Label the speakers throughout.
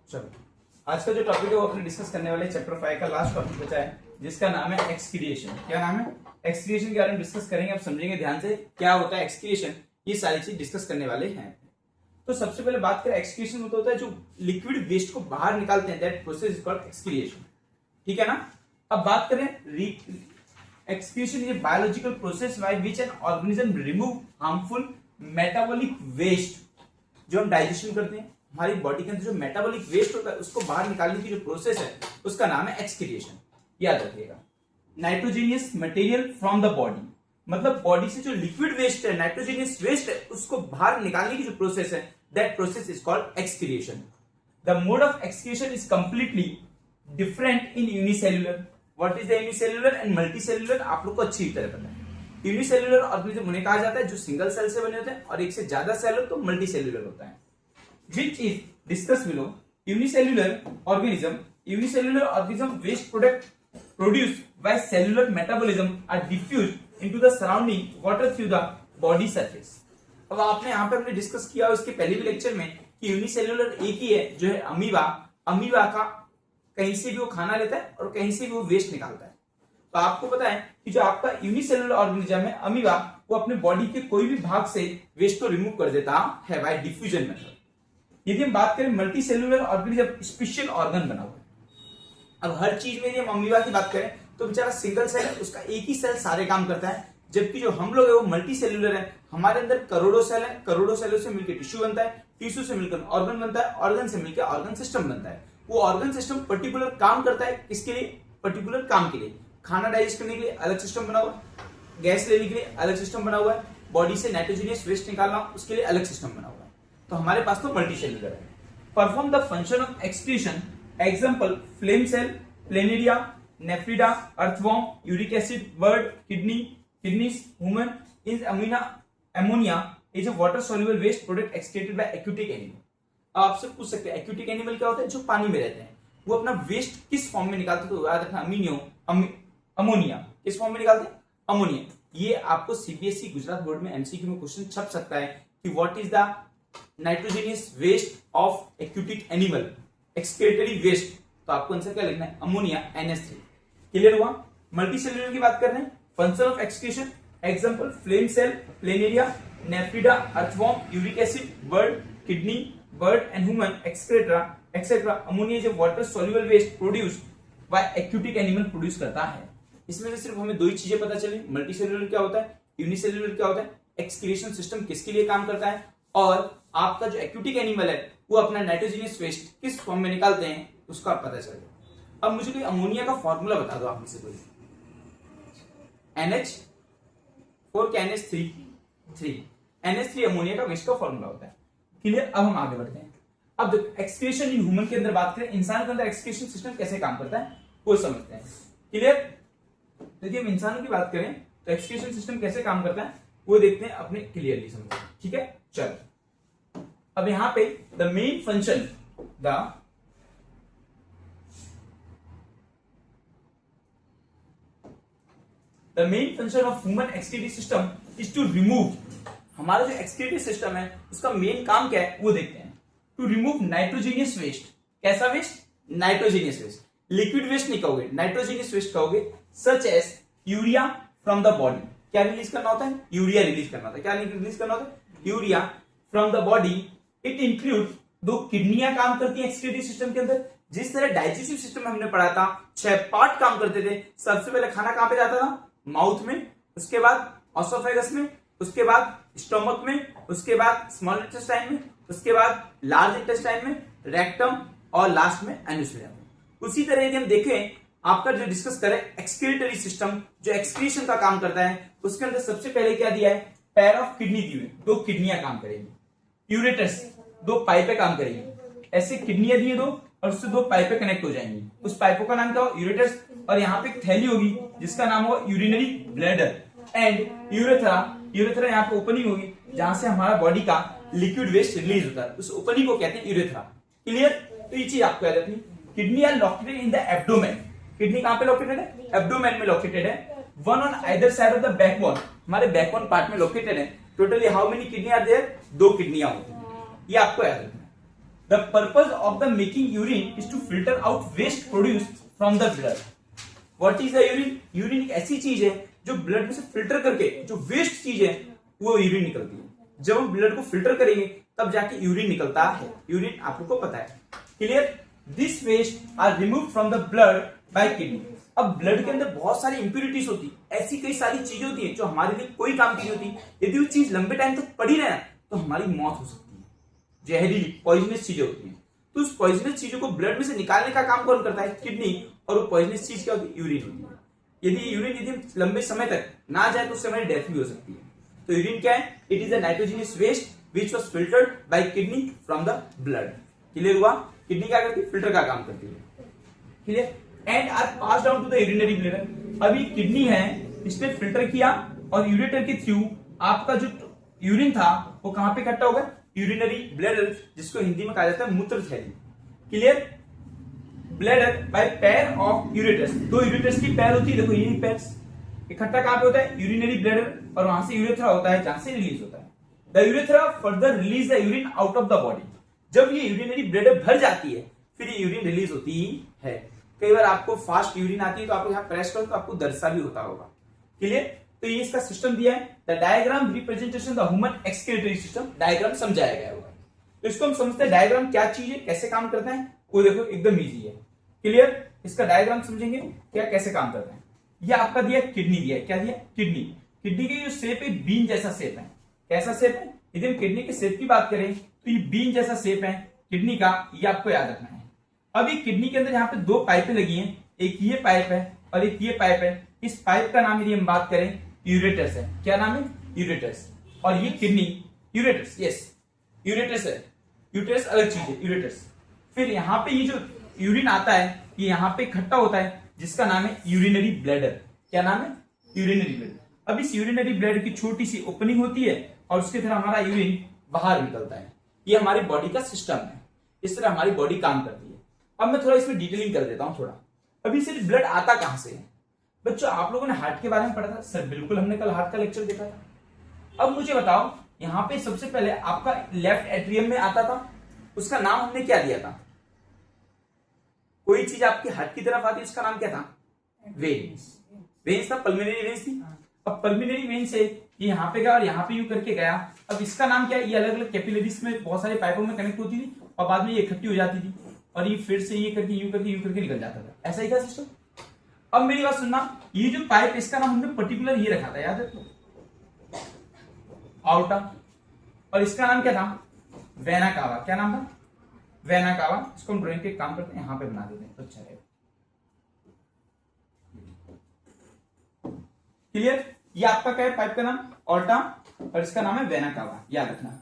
Speaker 1: चलो आज का जो टॉपिक है वो अपने डिस्कस करने वाले चैप्टर 5 का लास्ट टॉपिक बचा है, जिसका नाम है एक्सक्रिएशन। क्या नाम है? एक्सक्रिएशन के बारे में डिस्कस करेंगे। आप समझेंगे ध्यान से क्या होता है एक्सक्रिएशन, ये सारी चीज डिस्कस करने वाले हैं। तो सबसे पहले बात करें एक्सक्रिएशन में, तो होता है जो लिक्विड वेस्ट को बाहर निकालते हैं, that process is called excretion. ठीक है ना। अब बात करें excretion is a biological process by which an organism remove harmful metabolic waste. जो हम डाइजेशन करते हैं, हमारी बॉडी के अंदर जो मेटाबॉलिक वेस्ट होता है उसको बाहर निकालने की जो प्रोसेस है उसका नाम है एक्सक्रिएशन। याद रखिएगा, नाइट्रोजेनियस मटेरियल फ्रॉम द बॉडी, मतलब बॉडी से जो लिक्विड वेस्ट है, नाइट्रोजेनियस वेस्ट है, उसको बाहर निकालने की जो प्रोसेस है, that process is called excretion. The mode of excretion is completely different in unicellular. What is the unicellular and multicellular, आप लोग को अच्छी तरह पता है। यूनिसेल्युलर ऑर्गेनिज्म उन्हें कहा जाता है जो सिंगल सेल से बने होते हैं, और एक से ज्यादा सेल हो तो मल्टीसेल्युलर होता है। Which is discussed below. Unicellular organism waste product produced by cellular metabolism are diffused into the surrounding water through the body surface. अब आपने यहाँ पे हमने डिस्कस किया उसके पहले भी लेक्चर में कि यूनिसेल्युलर एक ही है जो है अमीबा। अमीबा का कहीं से भी वो खाना लेता है और कहीं से भी वो वेस्ट निकालता है। तो आपको पता है कि जो आपका यूनिसेल्युलर ऑर्गेनिज्म है अमीबा, वो अपने बॉडी के कोई भी भाग से वेस्ट को रिमूव कर देता है बाय डिफ्यूजन मेथड। यदि हम बात करें multi cellular organism special organ बना हुआ है। अब हर चीज में यदि हम अमीबा की बात करें तो बेचारा सिंगल सेल है, उसका एक ही सेल सारे काम करता है, जबकि जो हम लोग है वो मल्टी सेल्युलर है। हमारे अंदर करोड़ों सेल है, करोड़ों सेलों से मिलकर टिश्यू बनता है, टिश्यू से मिलकर ऑर्गन बनता है, ऑर्गन से मिलकर ऑर्गन सिस्टम बनता है। वो ऑर्गन सिस्टम पर्टिकुलर काम करता है, किसके लिए? पर्टिकुलर काम के लिए। खाना डाइजेस्ट करने के लिए अलग सिस्टम बना हुआ है, गैस लेने के लिए अलग सिस्टम बना हुआ है, बॉडी से नाइट्रोजनियस वेस्ट निकालना उसके लिए अलग सिस्टम बना हुआ है। तो हमारे पास तो मल्टी सेल्युलर है। Perform the function of excretion, example flame cell, planaria, nephridia, earthworm, uric acid, bird, kidneys, human is ammonia is a water soluble waste product excreted by aquatic animal. आपसे पूछ सकते हैं एक्वेटिक एनिमल क्या होता है? जो पानी में रहते हैं, वो अपना वेस्ट किस फॉर्म में निकालते हैं? तो याद रखना अमोनिया किस फॉर्म में निकालते हैं? अमोनिया। ये आपको सीबीएसई गुजरात बोर्ड में एमसीक्यू में क्वेश्चन छप सकता है कि what is the nitrogenous waste of aquatic animal, excretory waste. तो आपको आंसर क्या लिखना है? Ammonia NH3। क्लियर हुआ? मल्टीसेल्युलर की बात कर रहे हैं, function of excretion, example flame cell, planaria, nephridia, earthworm, uric acid, bird, kidney, bird and human etcetera. Ammonia जो water soluble waste produced by aquatic animal produce करता है। इसमें से सिर्फ हमें दो ही चीजें पता चली, मल्टीसेल्युलर क्या होता है, यूनिसेल्युलर क्या होता है, एक्सक्रीशन सिस्टम किसके लिए काम करता है, और आपका जो एक्वेटिक एनिमल है वो अपना नाइट्रोजनियस वेस्ट किस फॉर्म में निकालते हैं उसका पता चल गया। अब मुझे कोई अमोनिया का फॉर्मूला बता दो आप में से कोई। NH4 क्या NH3 NH3 अमोनिया का वेस्ट का फॉर्मूला होता है। क्लियर? अब हम आगे बढ़ते हैं। अब एक्सक्रीशन इन ह्यूमन के अंदर बात करें, इंसान के अंदर एक्सक्रीशन सिस्टम कैसे काम करता है वो समझते हैं। क्लियर? यदि हम इंसानों की बात करें तो एक्सक्रीशन सिस्टम कैसे काम करता है वो देखते हैं, अपने क्लियरली समझते हैं। ठीक है, चलो अब यहां पे the main function of human excretory system is to remove. हमारा जो एक्सक्रीटरी सिस्टम है उसका मेन काम क्या है वो देखते हैं। To remove nitrogenous waste. कैसा वेस्ट? Nitrogenous waste. लिक्विड वेस्ट नहीं कहोगे, नाइट्रोजेनियस वेस्ट कहोगे, such as urea from the body. क्या रिलीज करना होता है? यूरिया रिलीज करना होता है। क्या रिलीज करना होता है? Urea from the body. It include, दो किडनियां काम करती हैं एक्सक्रीटरी सिस्टम के अंदर। जिस तरह डाइजेस्टिव सिस्टम में हमने पढ़ा था 6 पार्ट काम करते थे। सबसे पहले खाना कहां पे जाता था? माउथ में, उसके बाद ऑसोफेगस में, उसके बाद स्टोमक में, उसके बाद स्मॉल इंटेस्टाइन में, उसके बाद लार्ज इंटेस्टाइन में, रेक्टम, और लास्ट में एनुस में। उसी तरह यदि हम देखें आपका जो डिस्कस करें एक्सक्रीटरी सिस्टम जो एक्सक्रीशन का काम करता है, उसके अंदर सबसे पहले क्या दिया है? पेयर ऑफ किडनी दी हुई, दो किडनियां काम करेंगी। यूरेटस, दो पाइपें काम करेंगी। ऐसे किडनियां दिए दो और उससे दो पाइपें कनेक्ट हो जाएंगी। उस पाइपों का नाम क्या हो? यूरेटस। और यहाँ पे एक थैली होगी जिसका नाम होगा यूरिनरी ब्लैडर। एंड यूरेथ्रा यहाँ पे ओपनिंग होगी जहां से हमारा बॉडी का लिक्विड वेस्ट रिलीज होता है, उस ओपनिंग को कहते हैं यूरेथ्रा। क्लियर? तो ये चीज आपको याद रखनी। Kidney are located in the abdomen. Kidney कहां पे लोकेटेड है? एब्डोमेन में लोकेटेड है। One on either side of the backbone, हमारे बैकबोन पार्ट में लोकेटेड है। Totally how many kidney are there? 2 किडनियां होती हैं, ये आपको याद रखना है। The purpose of the making urine is to filter out waste produce from the blood. What is the urine? Urine एक ऐसी चीज है जो ब्लड में से फिल्टर करके जो वेस्ट चीज है वो यूरिन निकलती है। जब हम ब्लड को फिल्टर करेंगे तब जाके यूरिन निकलता है। यूरिन आप लोग को पता है, clear? This waste are remove from the blood by kidney. अब ब्लड के अंदर बहुत सारी इंप्यूरिटीज होती, ऐसी कई सारी चीजें होती है जो हमारे लिए कोई काम की नहीं होती। यदि वो चीज लंबे टाइम तक पड़ी रहे तो हमारी मौत हो सकती है। जहरीली पॉइजनस चीजें होती है, तो उस पॉइजनस चीजों को ब्लड में से निकालने का काम कौन करता है? किडनी। और वो पॉइजनस चीज क्या होती है? यूरिन होती है। यदि यूरिन लंबे समय तक ना जाए तो उससे हमारी डेथ भी हो सकती है। तो यूरिन क्या है? It is a nitrogenous waste which was filtered by kidney from the blood. Clear हुआ? किडनी क्या करती है? फिल्टर का काम करती है। Clear? And are pass down to the urinary bladder. अभी किडनी है, इसने फिल्टर किया और यूरेटर के थ्रू आपका जो यूरिन था वो कहां पे इकट्ठा होगा? यूरिनरी ब्लैडर, जिसको हिंदी में कहा जाता है मूत्र थैली। Clear? Bladder by pair of ureters. दो यूरेटर्स की पेयर होती है, देखो ये पेयर इकट्ठा कहां पे होता है? यूरिनरी ब्लैडर, और वहां से यूरेथ्रा होता है जहां से रिलीज होता है। The urethra further release the urine out of the body. जब ये यूरिनरी ब्लैडर भर जाती है फिर ये यूरिन रिलीज होती है। कई बार आपको फास्ट यूरिन आती है तो आप यहाँ प्रेस करो तो आपको दर्द भी होता होगा। क्लियर? तो ये इसका सिस्टम दिया है। The diagram representation the human excretory system. Diagram समझाया गया होगा, तो इसको हम समझते हैं डायग्राम क्या चीज है, कैसे काम करता है। वो देखो एकदम इजी है। क्लियर? इसका डायग्राम समझेंगे क्या कैसे काम करता है। ये आपका दिया किडनी दिया है, क्या दिया? किडनी। किडनी की जो शेप है बीन जैसा शेप है। कैसा शेप है? यदि हम किडनी के शेप की बात करें तो ये बीन जैसा शेप है किडनी का, ये आपको याद रखना है। अभी किडनी के अंदर यहाँ पे दो पाइपें लगी हैं, एक ये पाइप है और एक ये पाइप है। इस पाइप का नाम यदि हम बात करें यूरेटर्स है। क्या नाम है? यूरेटर्स। और ये किडनी यूरेटर्स, यस यूरेटर्स है। यूरेटर्स अलग चीज है, यूरेटर्स। फिर यहाँ पे ये जो यूरिन आता है ये यहाँ पे इकट्ठा होता है जिसका नाम है यूरिनरी ब्लैडर। क्या नाम है? Urinary bladder. अब इस यूरिनरी ब्लैडर की छोटी सी ओपनिंग होती है और उसके तरह हमारा यूरिन बाहर निकलता है। ये हमारी बॉडी का सिस्टम है, इस तरह हमारी बॉडी काम करती है। अब मैं थोड़ा इसमें डिटेलिंग कर देता हूं थोड़ा। अभी सिर्फ ब्लड आता कहां से है? बच्चों आप लोगों ने हार्ट के बारे में पढ़ा था सर? बिल्कुल, हमने कल हार्ट का लेक्चर देखा था। अब मुझे बताओ, यहां पे सबसे पहले आपका लेफ्ट एट्रियम में आता था, उसका नाम हमने क्या दिया था? कोई चीज आपके हार्ट की तरफ आती है उसका नाम क्या था? वेन्स। वेन्स था, पल्मोनरी वेन्स थी। अब पल्मोनरी वेन से ये यहाँ पे गया और यहाँ पे यूं करके गया। अब इसका नाम क्या है? ये अलग अलग कैपिलरीज में बहुत सारे पाइपों में कनेक्ट होती थी और बाद में ये इकट्ठी हो जाती थी और ये फिर से ये करके यूं करके निकल जाता था। ऐसा ही था सिस्टम। अब मेरी बात सुनना, ये जो पाइप इसका नाम हमने पर्टिकुलर ये रखा था, याद है? आउटा। और इसका नाम क्या था? Vena cava. क्या नाम था? Vena cava. इसको हम ड्राइंग के काम करते हैं, यहां पे बना देते हैं तो अच्छा रहेगा। क्लियर? ये आपका क्या है? पाइप का नाम ऑल्टा और इसका नाम है वेना कावा, याद रखना।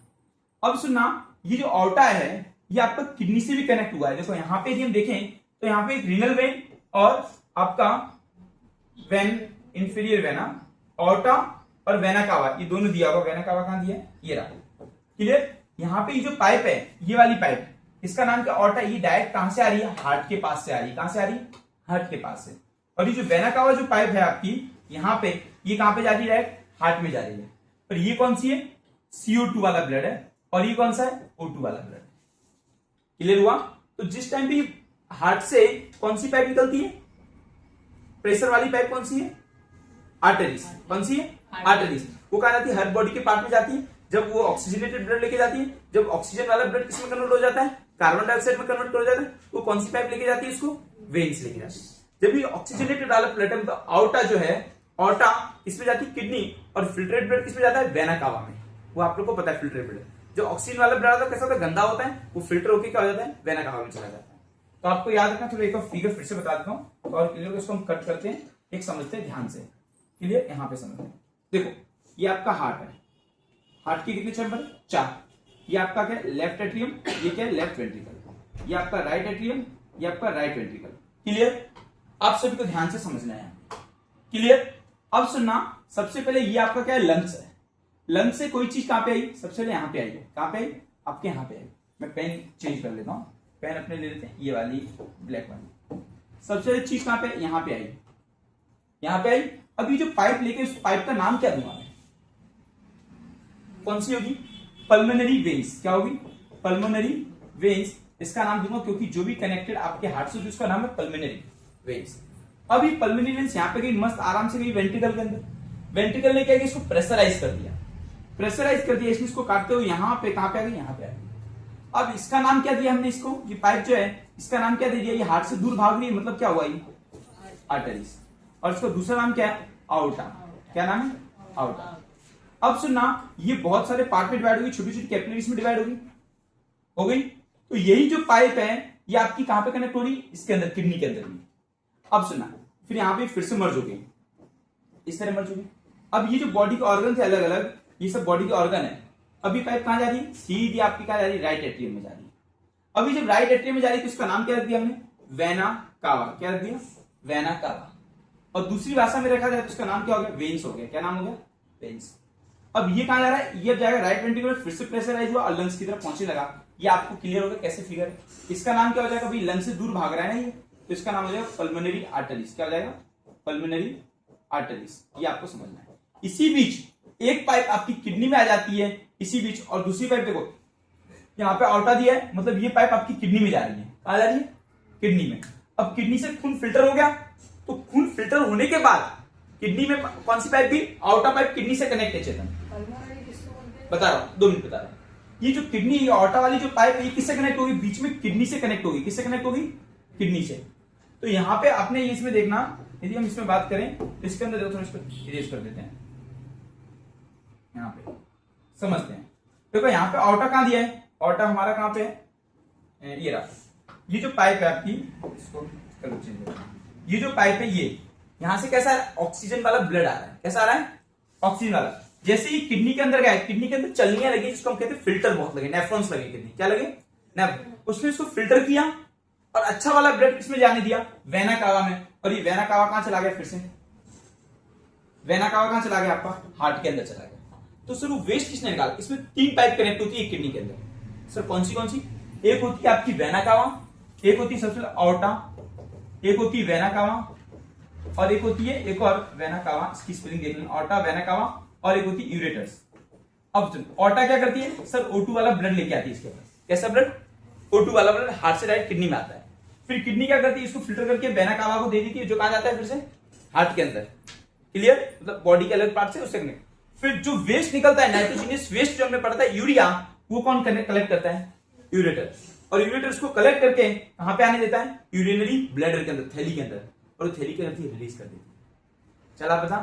Speaker 1: अब सुनना, ये जो ऑल्टा है ये आपका किडनी से भी कनेक्ट हुआ है। देखो यहाँ पे यदि हम देखें तो यहाँ पे एक रीनल वेन और आपका वेन, इंफीरियर वेना, ऑल्टा और वेना कावा, ये दोनों दिया हुआ। वेना कावा कहां दिया है? ये रहा। क्लियर? यहाँ पे ये जो पाइप है, ये वाली पाइप, इसका नाम क्या? ऑल्टा। ये डायरेक्ट कहां से आ रही है? हार्ट के पास से आ रही है। कहां से आ रही है? हार्ट के पास से। और ये जो वेना कावा जो पाइप है आपकी यहाँ पे, ये कहां पे जा रही है? डायरेक्ट हार्ट में जा रही है। और ये कौन सी है? CO2 वाला ब्लड है। और ये कौन सा है? O2 वाला ब्लड। क्लियर हुआ? तो जिस टाइम भी हार्ट से कौन सी पाइप निकलती है? प्रेशर वाली पाइप कौन सी है? आर्टरीज। कौन सी है? आर्टरीज। वो कहां जाती है? हर बॉडी के पार्ट में जाती है। जब वो ऑक्सीजनेटेड ब्लड लेके जाती है, जब ऑक्सीजन वाला ब्लड किसमें कन्वर्ट हो जाता है? कार्बन डाइऑक्साइड में कन्वर्ट हो जाता है। वो कौन सी पाइप लेके जाती है? इसको वेन्स लेके जाती है। जब ये ऑक्सीजनेटेड वाला ब्लड है, तो आउटा जो है, ऑल्टा इसमें जाती है किडनी, और फिल्ट्रेट ब्लड किसमें जाता है? वेना कावा में। वो आप लोग को पता है फिल्ट्रेट ब्लड। जो ऑक्सीजन वाला ब्लड होता है कैसा होता है? गंदा होता है, वो फिल्टर होकर क्या हो जाता है? वेना कावा में चला जाता है। तो आपको याद रखना। चलो एक और फिगर फिर से बता देता हूं और क्लियर, इसको हम कट करते हैं, एक समझते हैं ध्यान से। क्लियर? यहां पे समझते हैं। देखो ये आपका हार्ट है, हार्ट के कितने चैम्बर? 4। ये आपका क्या है? Left atrium. ये क्या है? Left ventricle. ये आपका राइट एट्रियम, ये आपका राइट वेंट्रिकल। क्लियर? आप सभी को ध्यान से समझना है। क्लियर? अब सुनना, सबसे पहले ये आपका क्या है? लंग्स है। लंग्स से कोई चीज कहां पे आई? सबसे पहले यहां पे आई है। कहां पे आई? आपके यहां पे आई। मैं पेन चेंज कर लेता हूं, पेन अपने ले लेते हैं, ये वाली ब्लैक वाली। सबसे पहले चीज कहां पे? यहां पे आई। यहां पे आई। अभी जो पाइप लेके, उस पाइप का नाम क्या दूंगा मैं? कौन सी होगी? Pulmonary veins. क्या होगी? पल्मोनरी वेन्स, इसका नाम दूंगा क्योंकि जो भी कनेक्टेड आपके हार्ट से उसका नाम है पल्मोनरी वेन्स। अब ये पल्मोनरी वेन्स यहाँ पे गई मस्त आराम से गई वेंट्रिकल के अंदर। वेंट्रिकल ने क्या किया, इसको प्रेशराइज कर दिया, प्रेशराइज कर दिया, इसको काटते हुए यहाँ पे कहां पे आ गई, यहाँ पे आ गई। अब इसका नाम क्या दिया हमने, इसको ये पाइप जो है इसका नाम क्या दे दिया, ये हार्ट से दूर भाग रही है, मतलब क्या हुआ ये आर्टरीज। और इसका दूसरा नाम क्या है, आउटा। क्या नाम है, आउटा। अब सुनना, ये बहुत सारे पार्ट में डिवाइड होगी, छोटी छोटी कैपिलरीज में डिवाइड होगी, हो गई। तो यही जो पाइप है ये आपकी कहां पे कनेक्ट हो रही, इसके अंदर, किडनी के अंदर भी। अब सुनना, फिर यहां पे फिर से मर्ज हो गई, इस तरह मर्ज हो गई। अब ये जो बॉडी के ऑर्गन थे अलग अलग, ये सब बॉडी के ऑर्गन है। अभी पाइप कहां जा रही है, सीधी आपकी कहां जा रही है, राइट एट्रियम में जा रही है। अभी जब राइट एट्रियम में जा रही है तो उसका नाम क्या रख दिया हमने, वेना कावा। क्या रख दिया, वेना कावा। और दूसरी भाषा में रखा जाए तो उसका नाम क्या हो गया, वेन्स हो गया। क्या नाम हो गया, वेन्स। अब ये कहां जा रहा है, ये अब जाएगा राइट वेंट्रिकल, फिर से प्रेशराइज हुआ और लंग्स की तरफ पहुंचने लगा। ये आपको क्लियर होगा कैसे फिगर। इसका नाम क्या हो जाएगा, भाई लंग्स से दूर भाग रहा है ना ये, तो इसका नाम हो जाएगा पल्मोनरी आर्टरीज। क्या हो जाएगा, पल्मोनरी आर्टरीज। ये आपको समझना है। इसी बीच एक पाइप आपकी किडनी में आ जाती है इसी बीच, और दूसरी पाइप देखो यहाँ पे आउटा दिया है, मतलब ये पाइप आपकी किडनी में जा रही है। कहां जा रही है, किडनी में। अब किडनी से खून फिल्टर हो गया, तो खून फिल्टर होने के बाद किडनी में कौन सी पाइप भी, आउटा पाइप किडनी से कनेक्ट है। चेतन बता रहा हूं, 2 मिनट बता रहा हूं। ये जो किडनी, ये आउटा वाली जो पाइप है ये किससे कनेक्ट होगी, बीच में किडनी से कनेक्ट होगी। किससे कनेक्ट होगी, किडनी से। तो यहाँ पे आपने इसमें देखना, यदि हम इसमें बात करें तो इसके अंदर देखो, थोड़ा इसको इरेज कर देते हैं, यहाँ पे समझते हैं। देखो यहाँ पे आउटा कहां दिया है, आउटा हमारा कहां पे है, ये रहा। ये जो पाइप है आपकी, इसको ये जो पाइप है, ये यहां से कैसा है, ऑक्सीजन वाला ब्लड आ रहा है। कैसा आ रहा है, ऑक्सीजन वाला। जैसे ही किडनी के अंदर गया, किडनी के अंदर चलनियां लगी, जिसको हम कहते हैं फिल्टर बहुत लगे, नेफ्रॉन्स लगे किडनी। क्या लगे, उसने इसको फिल्टर किया और अच्छा वाला ब्लड किसमें जाने दिया, वेना कावा में। और ये वेना कावा कहां चला गया, फिर से वेना कावा कहां चला गया, आपका हार्ट के अंदर चला गया। तो सर वो वेस्ट किसने निकाला, इसमें 3 पाइप कनेक्ट होती है किडनी के अंदर। सर कौन सी, एक होती है आपकी वेना कावा, एक होती है सबसे आउटा, एक होती है वेना कावा, और एक होती है एक और वेना कावा, इसकी स्पेलिंग देख लेना, ऑटा वेना कावा, और एक होती है यूरेटर्स। अब ऑटा क्या करती है, सर O2 वाला ब्लड लेके आती है इसके पास। कैसा ब्लड, O2 वाला ब्लड हार्ट से डायरेक्ट किडनी में आता है। फिर किडनी क्या करती है, इसको फिल्टर करके वेना कावा को दे देती है, जो कहां जाता है, फिर से हार्ट के अंदर। क्लियर, मतलब बॉडी के अलग पार्ट से उससे कनेक्ट। फिर जो वेस्ट निकलता है, नाइट्रोजनियस वेस्ट जो हमें पड़ता है, यूरिया, वो कौन कलेक्ट करता है, यूरेटर। और यूरेटर उसको कलेक्ट करके कहां पे आने देता है, यूरिनरी ब्लैडर के अंदर, थैली के अंदर, और थैली के अंदर रिलीज कर देती है। चला पता,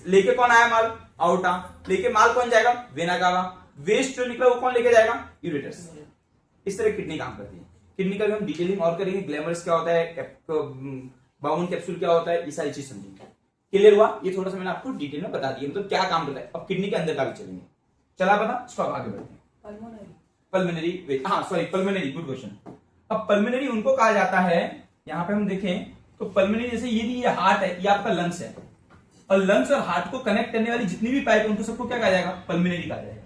Speaker 1: लेके कौन आया माल, आउटा, लेके माल कौन जाएगा, वेना कावा। वेस्ट जो निकला वो कौन लेके जाएगा, यूरेटर्स। इस तरह किडनी काम करती है। किडनी का भी हम डिटेलिंग और करेंगे, ग्लैमरस क्या होता है, बाउन कैप्सूल क्या होता है, ये सारी चीज समझेंगे। क्लियर हुआ, ये थोड़ा सा मैंने आपको डिटेल में बता दिया, मतलब क्या काम करता है। अब किडनी के अंदर का भी चलेंगे। चला पता, इसको आगे बढ़ते हैं। पल्मोनरी, हाँ सॉरी, पल्मोनरी, गुड क्वेश्चन। अब पल्मोनरी उनको कहा जाता है, यहां पे हम देखें तो पल्मोनरी, जैसे ये हार्ट है, ये आपका लंग्स है, और लंग्स और हार्ट को कनेक्ट करने वाली जितनी भी पाइप, उनको सबको क्या कहा जाएगा, पल्मोनरी कहा जाएगा।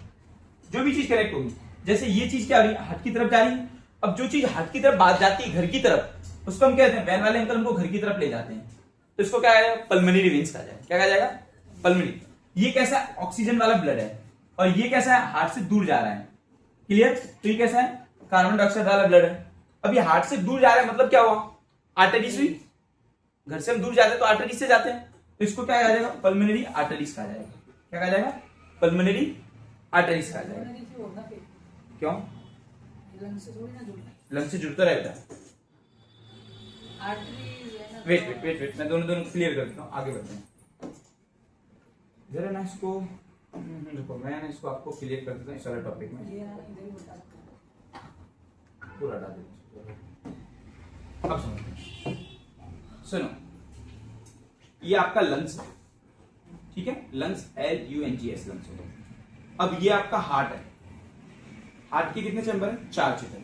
Speaker 1: जो भी चीज कनेक्ट होगी, जैसे ये चीज क्या हो रही है, हार्ट की तरफ जा रही है। अब जो चीज हार्ट की तरफ बात जाती है, घर की तरफ, उसको हम कहते हैं, वैन वाले अंकल हमको घर की तरफ ले जाते हैं, तो इसको क्या कहा जाएगा, पल्मोनरी वेन्स कहा जाएगा। क्या कहा जाएगा, पल्मोनरी। ये कैसा ऑक्सीजन वाला ब्लड है, और ये कैसा है, हार्ट से दूर जा रहा है। क्लियर, तो ये कैसा है, कार्बन डाइऑक्साइड वाला ब्लड है। अब ये हार्ट से दूर जा रहा है, मतलब क्या हुआ, आर्टरीज हुई। घर से हम दूर जाते हैं तो आर्टरीज से जाते हैं, तो इसको क्या कहा जाएगा, पल्मोनरी आर्टरीज कहा जाएगा। क्या कहा जाएगा, पल्मोनरी आर्टरीज कहा जाएगा। क्यों, लंग से जुड़ता रहता है। वेट, मैं दोनों क्लियर कर देता हूँ, आगे बढ़ते हैं जरा ना इसको। देखो मैं इसको आपको क्लियर कर देता हूँ इस वाले टॉपिक में, पूरा डाल देता हूँ। अब सुनो, ये आपका लंग्स है, ठीक है, लंग्स, LUNGS लंग्स होगा। अब ये आपका हार्ट है, हार्ट के कितने चैम्बर है, 4 चैम्बर।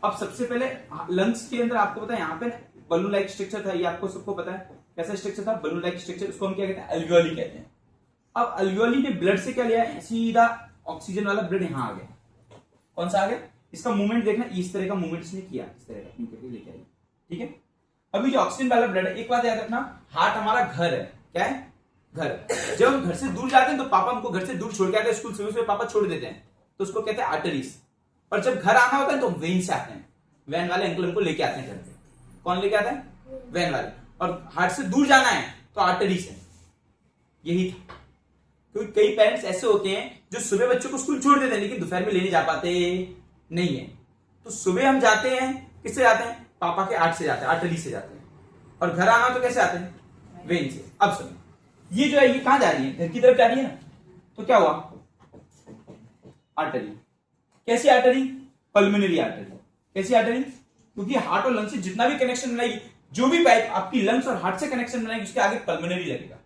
Speaker 1: अब सबसे पहले लंग्स के अंदर आपको पता है, यहाँ पे बलून लाइक स्ट्रक्चर था, ये आपको सबको पता है कैसा स्ट्रक्चर था, बलून लाइक स्ट्रक्चर। उसको हम क्या कहते हैं, अल्वियोली कहते हैं। अब अल्वियोली ने ब्लड से क्या लिया, सीधा ऑक्सीजन वाला ब्लड यहां आ गया। कौन सा आ गया, इसका मूवमेंट देखना, इस तरह का मूवमेंट इसने किया, इस तरह का लेके आई, ठीक है। अभी जो ऑक्सीजन वाला ब्लड है, एक बात याद रखना, हार्ट हमारा घर है। क्या है, घर। जब हम घर से दूर जाते हैं तो पापा हमको घर से दूर छोड़ के आते हैं, स्कूल से पापा छोड़ देते हैं, तो उसको कहते हैं आर्टरीज। और जब घर आना होता है तो वेन से आते हैं, वैन वाले अंकल हमको लेके आते हैं घर पे। कौन लेके आता है? वैन वाले। और हार्ट से दूर जाना है तो आर्टरी से। यही था, क्योंकि कई पेरेंट्स ऐसे होते हैं जो सुबह बच्चों को स्कूल छोड़ देते हैं लेकिन दोपहर में लेने जा पाते नहीं है। तो सुबह हम जाते हैं, किससे जाते हैं? पापा के आर्ट से जाते हैं, आर्टरी से जाते हैं। और घर आना तो कैसे आते हैं? वेन से। अब सुनो, ये जो है ये कहां जा रही है? घर की तरफ जा रही है ना, तो क्या हुआ? आर्टरी। कैसी आर्टरी? Pulmonary artery. कैसी आर्टरी? क्योंकि हार्ट और लंग से जितना भी कनेक्शन बनाएगी, जो भी पाइप आपकी लंग्स और हार्ट से कनेक्शन बनाएगी, उसके आगे पल्मोनरी लगेगा।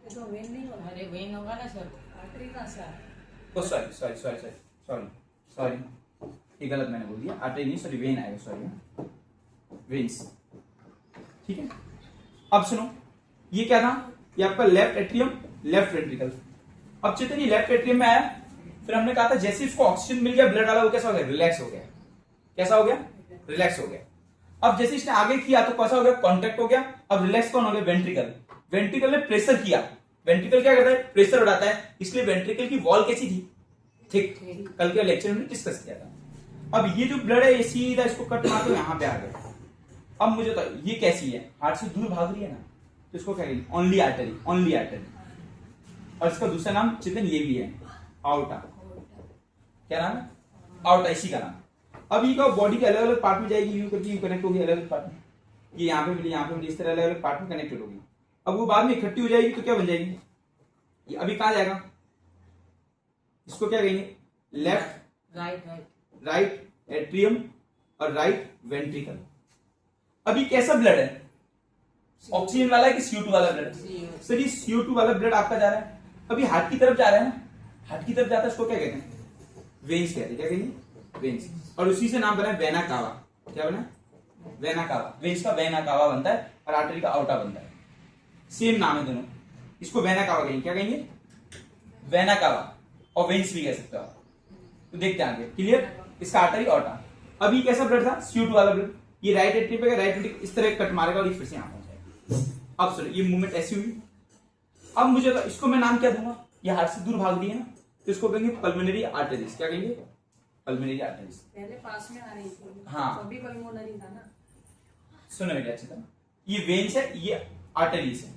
Speaker 2: तो वेन नहीं होगा। अरे वेन होगा ना सर, आर्टरी कहां से है?
Speaker 1: Sorry sorry sorry sorry sorry sorry, ये गलत मैंने बोल दिया। आर्टरी नहीं, सॉरी वेन आएगा, सॉरी वेन्स। ठीक है, अब सुनो, ये क्या था? ये आपका लेफ्ट एट्रियम, लेफ्ट वेंट्रिकल। अब चेतन ये लेफ्ट एट्रियम में आया, फिर हमने कहा था जैसे इसको ऑक्सीजन मिल गया, ब्लड वाला वो कैसा हो गया? रिलैक्स हो गया। कैसा हो गया? रिलैक्स हो गया। अब जैसे इसने आगे किया तो कैसा हो गया? कॉन्टैक्ट हो गया। अब रिलैक्स कौन हो गया? वेंट्रिकल। वेंट्रिकल ने प्रेशर किया। वेंट्रिकल क्या करता है? प्रेशर उड़ाता है, इसलिए वेंट्रिकल की वॉल कैसी थी? थिक। कल के लेक्चर में डिस्कस किया था। अब ये जो ब्लड है ये सीधा इसको कट मार के यहां पे आ गया। अब मुझे तो ये कैसी है? हार्ट से दूर भाग रही है ना, तो इसको क्या कहेंगे? Only artery, only artery. और इसका दूसरा नाम चितन ये भी है, आउटा। क्या नाम है? आउटा, इसी का नाम। अब ये क्या बॉडी के अलग अलग पार्ट में जाएगी, यूं करके यूं कनेक्ट होगी अलग अलग पार्ट में। ये यहाँ पे मिली, यहाँ पे मिली, इस तरह अलग अलग पार्ट में कनेक्टेड होगी। अब वो बाद में इकट्ठी हो जाएगी तो क्या बन जाएगी? ये अभी कहां जाएगा? इसको क्या कहेंगे? लेफ्ट राइट एट्रियम और राइट वेंट्रिकल। अभी कैसा ब्लड है? ऑक्सीजन वाला है कि CO2 वाला ब्लड? सर ये CO2 वाला ब्लड आपका जा रहा है, अभी हार्ट की तरफ जा रहा है ना, हार्ट की तरफ जाता है, उसको क्या कहते हैं? वेन्स कहते हैं। क्या कहेंगे? वेन्स। और उसी से नाम बना है वेना कावा। क्या बना? Vena cava. वेन्स का वेना कावा बनता है और आर्टरी का आउटा बनता है। सेम नाम है दोनों, इसको वेना कावा कहेंगे। क्या कहेंगे? Vena cava. और वेन्स भी कह सकते हो आप। तो देखते हैं आगे, क्लियर? इसका आर्टरी आउटा। अभी कैसा ब्लड था? CO2 वाला ब्लड। ये राइट एट्रियम पे राइट वेंट्रिकल इस तरह कट मारेगा और ये फिर से यहां पहुंच जाएगा। अब सुनो, ये मूवमेंट ऐसी हुई। अब मुझे तो इसको मैं नाम क्या दूंगा? ये हार्ट से दूर भाग रही है ना, तो इसको कहेंगे पल्मोनरी आर्टरीज। क्या कहेंगे? Pulmonary arteries.
Speaker 2: पहले पास में आ रही थी।
Speaker 1: हाँ,
Speaker 2: तो अभी पल्मोनरी था ना।
Speaker 1: सुनो बेटा अच्छी तरह, ये वेन्स है, ये आर्टरीज है,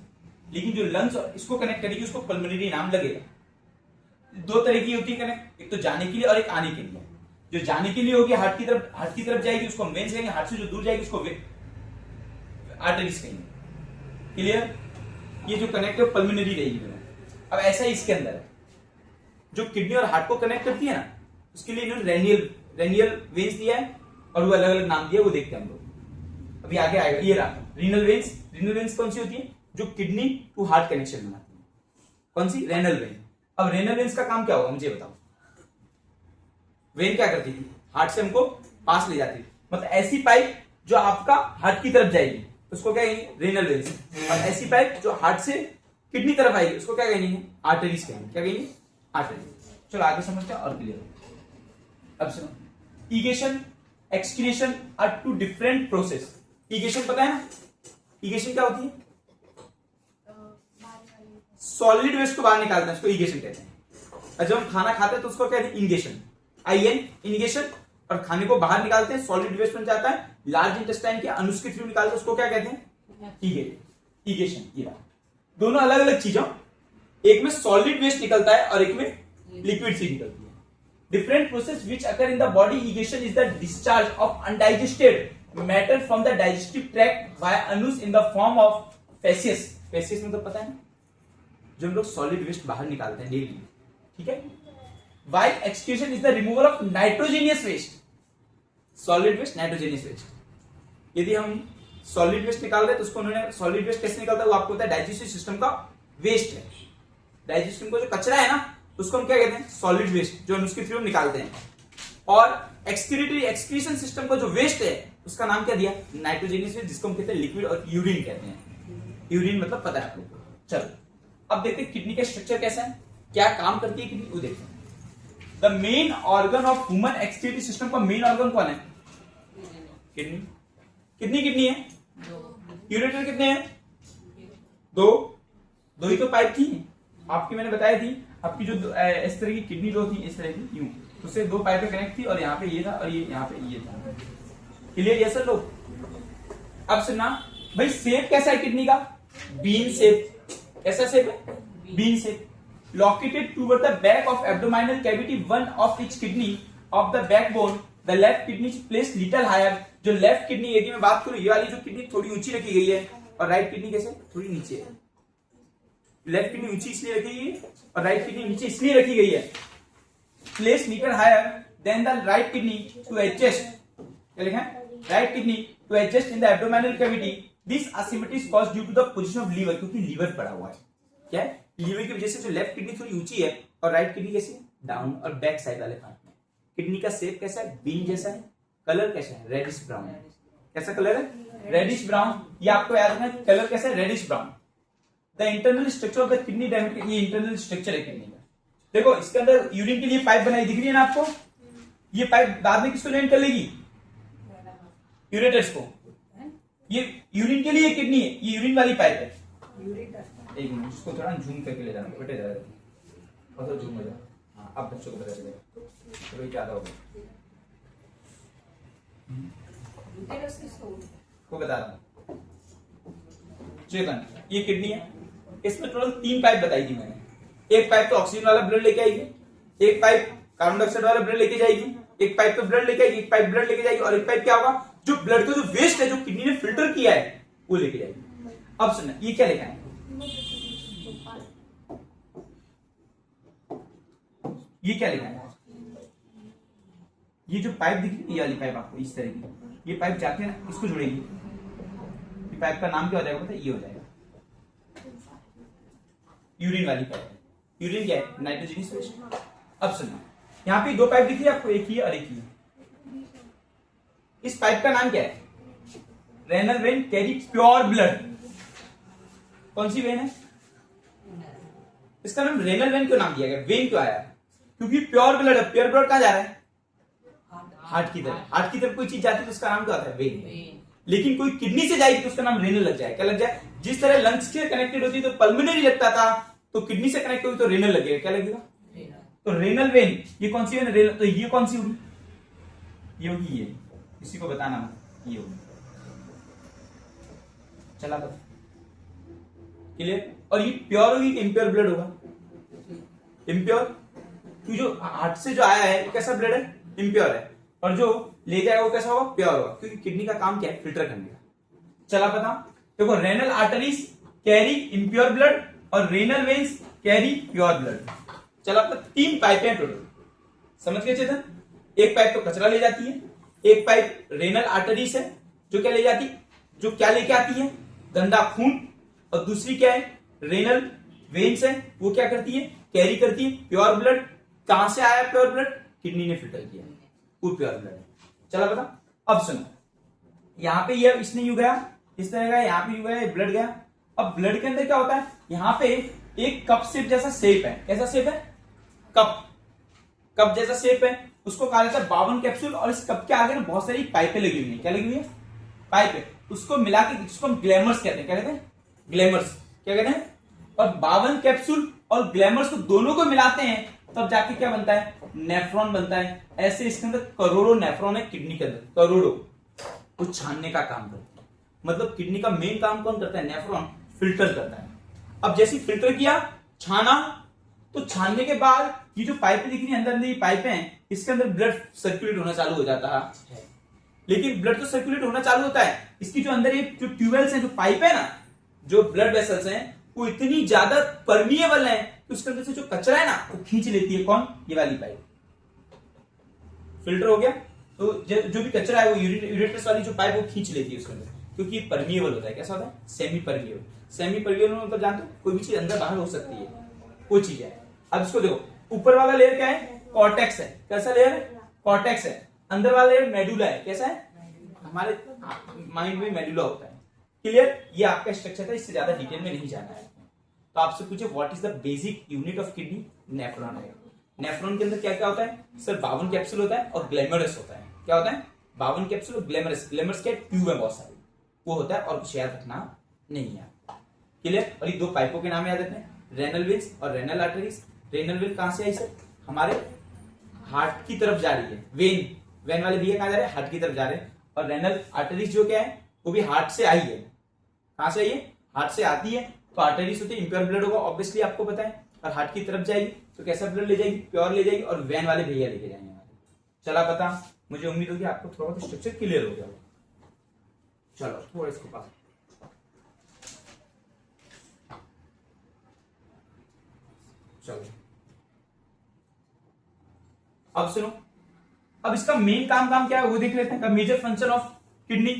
Speaker 1: लेकिन जो लंग्स इसको कनेक्ट करेगी उसको पल्मोनरी नाम लगेगा। दो तरह की होती है कनेक्ट, एक तो जाने के लिए और एक आने के लिए। जो जाने के लिए होगी हार्ट की तरफ जाएगी, उसको हम वेन्स कहेंगे। हार्ट से जो दूर जाएगी उसको आर्टरीज कहेंगे। क्लियर? ये जो कनेक्ट है पल्मोनरी रहेगी। अब ऐसा ही इसके अंदर है, जो किडनी और हार्ट को कनेक्ट करती है ना, उसके लिए इन्होंने रेनियल वेन्स दिया है और वो अलग अलग नाम दिया, वो देखते हैं हम लोग। अभी आगे आएगा, ये रहा रीनल वेन्स। रीनल वेन्स कौन सी होती है? जो किडनी टू हार्ट कनेक्शन बनाती है। कौन सी? Renal vein. अब रेनल वेन्स का काम क्या होगा मुझे बताओ? वेन क्या करती थी? हार्ट से हमको पास ले जाती थी, मतलब ऐसी पाइप जो आपका हार्ट की तरफ जाएगी उसको क्या कहेंगे? Renal veins. और ऐसी पाइप जो हार्ट से किडनी तरफ आएगी उसको क्या कहेंगे? आर्टरीज कहेंगे। क्या कहेंगे? आर्टरीज। चलो आगे समझते हैं और क्लियर हो। अब सुनो, egestion excretion are two different process. Egestion पता है ना? इगेशन क्या होती है? सॉलिड वेस्ट को बाहर निकालते हैं, उसको इगेशन कहते हैं। और जब हम खाना खाते हैं तो उसको कहते हैं इंगेशन, इंगेशन। और खाने को बाहर निकालते हैं, सॉलिड वेस्ट बन जाता है, लार्ज इंटेस्टाइन के अनुस के थ्रू निकालते हैं, उसको क्या कहते हैं? इगेशन। ये दोनों अलग अलग चीजों, एक में सॉलिड वेस्ट निकलता है और एक में लिक्विड सी निकलती है। Different process which occur in the body. Egestion is the discharge of undigested matter from the digestive tract via anus in the form of faeces. Faeces मतलब पता है ना, जो हम लोग सॉलिड वेस्ट बाहर निकालते हैं डेली। ठीक है? While excretion is the removal of nitrogenous waste. Solid waste, nitrogenous waste. यदि हम सॉलिड वेस्ट निकाल रहे हैं तो उसको उन्होंने, सॉलिड वेस्ट कैसे निकलता है वो आपको पता है, डाइजेस्टिव सिस्टम का वेस्ट है। डाइजेस्टिव को जो कचरा है ना उसको हम क्या कहते हैं? सॉलिड वेस्ट, जो हम उसके थ्रू निकालते हैं। और एक्सक्रीटरी एक्सक्रीशन सिस्टम का जो वेस्ट है उसका नाम क्या दिया? नाइट्रोजेनियस वेस्ट, जिसको हम कहते हैं लिक्विड और यूरिन कहते हैं। यूरिन मतलब पता है आप लोग को। चलो अब देखते हैं किडनी का स्ट्रक्चर कैसा है, क्या काम करती है किडनी, वो देखते हैं। The main organ of human excretory system का मेन ऑर्गन कौन है? किडनी। कितनी किडनी है? यूरेटर कितने हैं? दो ही तो पाइप थी आपकी, मैंने बताई थी। आपकी जो इस तरह की किडनी जो थी, इस तरह की यूं उससे दो पाइपें कनेक्ट थी और यहाँ पे ये था और ये यहाँ पे ये था। क्लियर? यस सर लोग? अब सुनना भाई, शेप कैसा है किडनी का? Bean shape. कैसा शेप है? Bean shape. Located toward the back of abdominal cavity, one of each kidney of the backbone, the left kidney is placed little higher. जो लेफ्ट किडनी यदि मैं बात करूं, ये वाली जो किडनी थोड़ी ऊंची रखी गई है और राइट किडनी कैसे? थोड़ी नीचे है। लेफ्ट किडनी ऊंची इसलिए रखी गई है और राइट किडनी नीचे इसलिए रखी गई है। Placed little higher than the right kidney to adjust, क्या लिखा है? Right kidney to adjust in the abdominal cavity. This asymmetry is caused due to the position of liver, क्योंकि लीवर पड़ा हुआ है। क्या है? लीवर की वजह से जो लेफ्ट किडनी थोड़ी ऊंची है और राइट किडनी कैसी? डाउन और बैक साइड वाले पार्ट में। किडनी का शेप कैसा है? बीन जैसा है। कलर कैसा है? Reddish brown. कैसा कलर है? Reddish brown. ये आपको याद रखना है, कलर कैसा है? Reddish brown. The internal structure of the kidney diameter, ये इंटरनल स्ट्रक्चर है किडनी का। देखो इसके अंदर यूरिन के लिए पाइप बनाई दिख रही है ना आपको? ये पाइप बाद में किसको जॉइन कर लेगी? यूरेटर्स को। ये यूरिन के लिए किडनी है, ये यूरिन वाली पाइप है। एक मिनट, इसको थोड़ा जूम करके ले जाना बेटे, जरा और जूम हो जाए। हाँ, अब बच्चों को पता चलेगा तो क्या होगा। को बता रहा हूँ। चेतन, ये किडनी है, इसमें टोटल 3 पाइप बताई थी मैंने। एक पाइप तो ऑक्सीजन वाला ब्लड लेके आएगी, एक पाइप कार्बन डाइऑक्साइड वाला ब्लड लेके जाएगी, एक पाइप तो ब्लड लेके आएगी, एक पाइप ब्लड लेके जाएगी और एक पाइप क्या होगा? जो ब्लड का जो वेस्ट है, जो किडनी ने फिल्टर किया है, वो लेके जाएगी। अब सुनना, ये क्या लिखा है? ये क्या लिखा है? ये जो पाइप दिख रही है, ये वाली पाइप आपको इस तरह की, ये पाइप जाके ना इसको जुड़ेगी। ये पाइप का नाम क्या हो जाएगा पता है? ये हो जाएगा यूरिन वाली पाइप है। यूरिन क्या है? Nitrogenous waste. अब सुनना, यहाँ पे 2 पाइप दिख रही है आपको, एक ही और एक ही। इस पाइप का नाम क्या है? Renal vein carry pure blood. कौन सी वेन है? इसका नाम रेनल वेन क्यों नाम दिया गया? वेन क्यों आया? क्योंकि प्योर ब्लड है। प्योर ब्लड कहां जा रहा है? हार्ट की तरफ। हार्ट की तरफ कोई चीज जाती है तो उसका नाम क्या होता है? वेन। लेकिन कोई किडनी से जाएगी तो उसका नाम रेनल लग जाए। क्या लग जाए? जिस तरह लंग्स से कनेक्टेड होती है तो पल्मोनरी लगता था, तो किडनी से कनेक्ट होगी तो रेनल लगेगा। क्या लगेगा? तो रेनल वेन। ये कौन सी वेन? रेनल। तो ये कौन सी होगी? ये होगी ये। इसी को बताना, ये होगी। चला बता, क्लियर? और ये प्योर होगी कि इम्प्योर ब्लड होगा? इम्प्योर, क्योंकि जो हार्ट से जो आया है कैसा ब्लड है? इम्प्योर है। और जो ले जाएगा वो कैसा होगा? प्योर होगा, क्योंकि किडनी का काम क्या है? फिल्टर करने का। चला बता, देखो renal arteries carry impure blood और renal veins carry pure blood. चला बता, 3 पाइपें हैं टोटल। समझ गए चेतन? एक पाइप तो कचरा ले जाती है, एक पाइप रेनल आर्टरीज है जो क्या ले जाती है? जो क्या लेके आती है? गंदा खून। और दूसरी क्या है? रेनल वेन्स है, वो क्या करती है? कैरी करती है प्योर ब्लड। कहां से आया प्योर ब्लड? किडनी ने फिल्टर किया, वो प्योर ब्लड है। चला बता, अब सुनो, यहां पे ये इसने यू गया, इस तरह का, यहां पे यू गया, ब्लड गया। अब ब्लड के अंदर क्या होता है? यहां पे एक कप शेप जैसा शेप है। कैसा शेप है? कप जैसा शेप है, उसको कहा जाता है 52 कैप्सूल। और इस कप के आगे ना बहुत सारी पाइपें लगी हुई है। क्या लगी हुई है? पाइपें। उसको मिला के, जिसको हम ग्लैमर्स कहते हैं। क्या कहते हैं? ग्लैमर्स। क्या कहते हैं? और 52 कैप्सूल और ग्लैमर्स को दोनों को मिलाते हैं तब जाके क्या बनता है? नेफ्रॉन बनता है। ऐसे इसके अंदर करोड़ों नेफ्रॉन है किडनी के अंदर, करोड़ों। वो छानने का काम करता है। मतलब किडनी का मेन काम कौन करता है? नेफ्रॉन फिल्टर करता है। अब जैसे फिल्टर किया, छाना, तो छानने के बाद ये जो पाइपें दिख रही है अंदर ये पाइपें हैं, इसके अंदर ब्लड सर्कुलेट होना चालू हो जाता है। लेकिन ब्लड तो सर्कुलेट होना चालू होता है, इसकी जो अंदर ये जो ट्यूबवेल्स हैं, जो पाइप है ना, जो ब्लड वेसल्स हैं, वो इतनी ज्यादा परमिएबल है कि उसके अंदर से जो कचरा है ना वो खींच लेती है। कौन? ये वाली पाइप। फिल्टर हो गया तो जो भी कचरा है वो यूरेटर्स वाली जो पाइप वो खींच लेती है उसके अंदर, क्योंकि ये परमिएबल होता है। कैसा होता है? Semi permeable. सेमी परमिएबल मतलब जानते हो, कोई भी चीज अंदर बाहर हो सकती है, वो चीज है। अब इसको देखो, ऊपर वाला लेयर क्या है? कॉर्टेक्स है। कैसा लेयर है? कॉर्टेक्स है। अंदर वाला लेयर मेडुला है। कैसा है? हमारे माइंड में मेडुला होता है। क्लियर? ये आपका स्ट्रक्चर था, इससे ज्यादा डिटेल में नहीं जाना है। तो आपसे पूछे what is the basic unit of kidney? Nephron है। नेफ्रॉन के अंदर क्या क्या होता है? सर 52 कैप्सूल होता है और ग्लैमरस होता है। क्या होता है? 52 कैप्सूल और ग्लैमरस। ग्लैमरस क्या? ट्यूब है बहुत सारी, वो होता है। और कुछ याद रखना नहीं है। क्लियर? और ये 2 पाइपों के नाम याद रखने, रेनल वेन्स और रेनल आर्टरीज। रेनल वेन कहां से आई सर? हमारे हार्ट की तरफ जा रही है। वेन वाले भैया कहां जा रहे हैं? हार्ट की तरफ जा रहे हैं। और रेनल आर्टरीज जो क्या है वो भी हार्ट से आई है। कहां से आई है? हार्ट से आती है। तो आर्टरीज होती है, इंप्योर ब्लड होगा ऑब्वियसली, आपको पता है। और हार्ट की तरफ जाएगी तो कैसा ब्लड ले जाएगी? प्योर ले जाएगी। और वेन वाले भैया लेके जाएंगे हमारे। चला पता? मुझे उम्मीद होगी आपको थोड़ा बहुत स्ट्रक्चर क्लियर हो गया होगा। चलो थोड़ा इसको पास, चलो अब सुनो। अब इसका मेन काम क्या है वो देख लेते हैं। The major function of kidney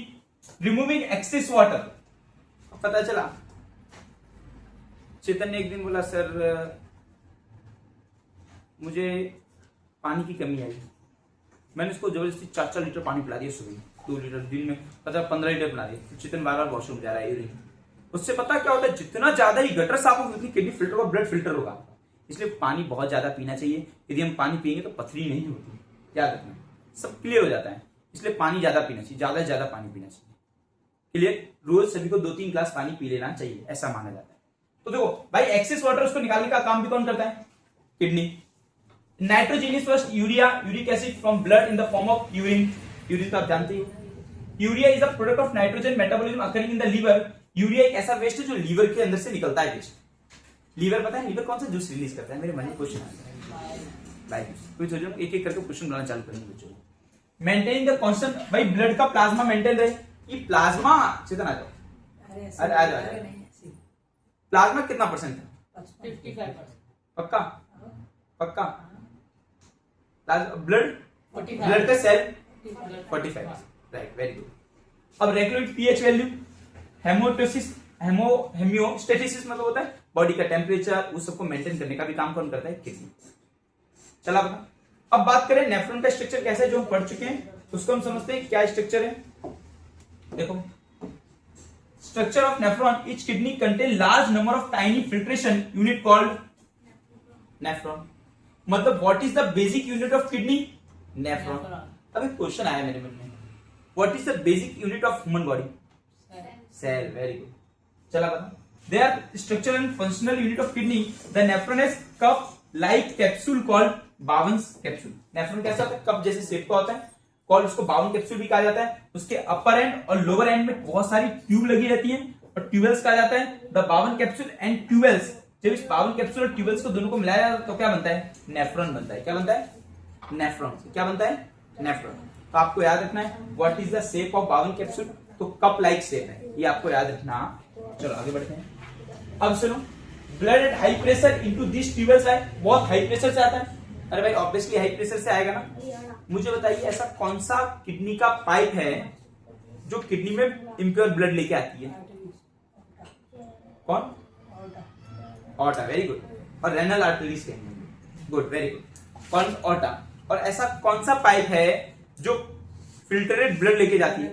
Speaker 1: removing excess water. पता चला, चेतन ने एक दिन बोला सर मुझे पानी की कमी आई। मैंने उसको जबरदस्ती 4 लीटर पानी पिला दिया सुबह, 2 लीटर दिन में 15 लीटर पिला दिया। तो चेतन बार बार वॉशरूम जा रहा है यूरिन। उससे पता क्या होता है? जितना ज्यादा ही गटर साफ होगा उतनी किडनी फिल्टर होगा, ब्लड फिल्टर होगा। इसलिए पानी बहुत ज्यादा पीना चाहिए। यदि हम पानी पिएंगे तो पथरी नहीं होती, याद रखना, सब क्लियर हो जाता है। इसलिए पानी ज्यादा पीना चाहिए, ज्यादा से ज्यादा पानी पीना चाहिए। क्लियर? रोज सभी को 2-3 ग्लास पानी पी लेना चाहिए, ऐसा माना जाता है। तो देखो भाई, एक्सेस वाटर उसको निकालने का काम भी कौन करता है? Kidney. Nitrogenous first urea, uric acid from blood in the form of urine. Urine तो आप जानते हो, urea is a product of nitrogen metabolism occurring in the liver. Urea एक ऐसा वेस्ट है जो लीवर के अंदर से निकलता है वेस्ट। लीवर पता है लीवर कौन सा जूस रिलीज करता है? मेरे मन में क्वेश्चन आता है, लाइक कोई सोचो एक एक करके क्वेश्चन बनाना चालू करेंगे बच्चों। मेंटेन द कांस्टेंट, भाई ब्लड का प्लाज्मा मेंटेन रहे। ये प्लाज्मा, चेतन आ जाओ, अरे आ जाओ। प्लाज्मा कितना परसेंट है?
Speaker 2: 55%।
Speaker 1: पक्का? पक्का? ब्लड, ब्लड का सेल 45, राइट, वेरी गुड। अब रेगुलेट पीएच वैल्यू, हेमोटोसिस, हेमियोस्टेटिस मतलब होता है बॉडी का टेम्परेचर, उस सबको मेंटेन करने का भी काम कौन करता है? किडनी। चला बता। अब बात करें नेफ्रॉन का स्ट्रक्चर कैसा है, जो हम पढ़ चुके हैं उसको हम समझते हैं क्या स्ट्रक्चर है। देखो, structure of nephron, each kidney contain large number of tiny filtration unit called nephron. मतलब what is the basic unit of kidney? Nephron. अब एक क्वेश्चन आया मेरे मन में, what is the basic unit of human body? Cell, very good. चला बता। They are structural and functional unit of kidney. The nephron has cup-like capsule called Bowen's capsule. Nephron कैसा होता है? कप जैसे शेप का होता है, कॉल उसको बावन कैप्सूल भी कहा जाता है। उसके अपर एंड और लोअर एंड में बहुत सारी ट्यूब लगी रहती है और ट्यूबेल्स कहा जाता है। द बावन कैप्सूल एंड ट्यूबेल्स, जब इस बावन कैप्सूल और ट्यूबेल्स को दोनों को मिलाया जाता है तो क्या बनता है? नेफ्रॉन बनता है। क्या बनता है? नेफ्रॉन। क्या बनता है? नेफ्रॉन। तो आपको याद रखना है what is the shape of बावन कैप्सूल, तो कप लाइक शेप है, ये आपको याद रखना। चलो आगे बढ़ते हैं। अब सुनो, blood at high pressure into this tubules आए, बहुत हाई प्रेशर से आता है। अरे भाई ऑब्वियसली हाई प्रेशर से आएगा ना। मुझे बताइए ऐसा कौन सा किडनी का पाइप है जो किडनी में इम्प्योर ब्लड लेके आती है? कौन? Aorta, very good. और रेनल आर्टरीज कहेंगे, गुड, वेरी गुड। कौन? ऑर्टा। और ऐसा कौन सा पाइप है जो फिल्टरेड ब्लड लेके जाती है?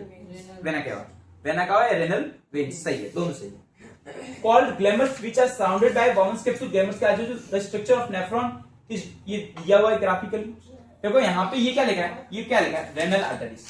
Speaker 1: Vena cava. वेना केवा या रेनल वेन, सही है, दोनों सही है। Called glomeruli which are surrounded by Bowen's capsule। glomeruli का जो the structure of nephron is, ये दिया हुआ है ग्राफिकली। देखो यहाँ पे ये क्या लिखा है? ये क्या लिखा है? Renal arteries.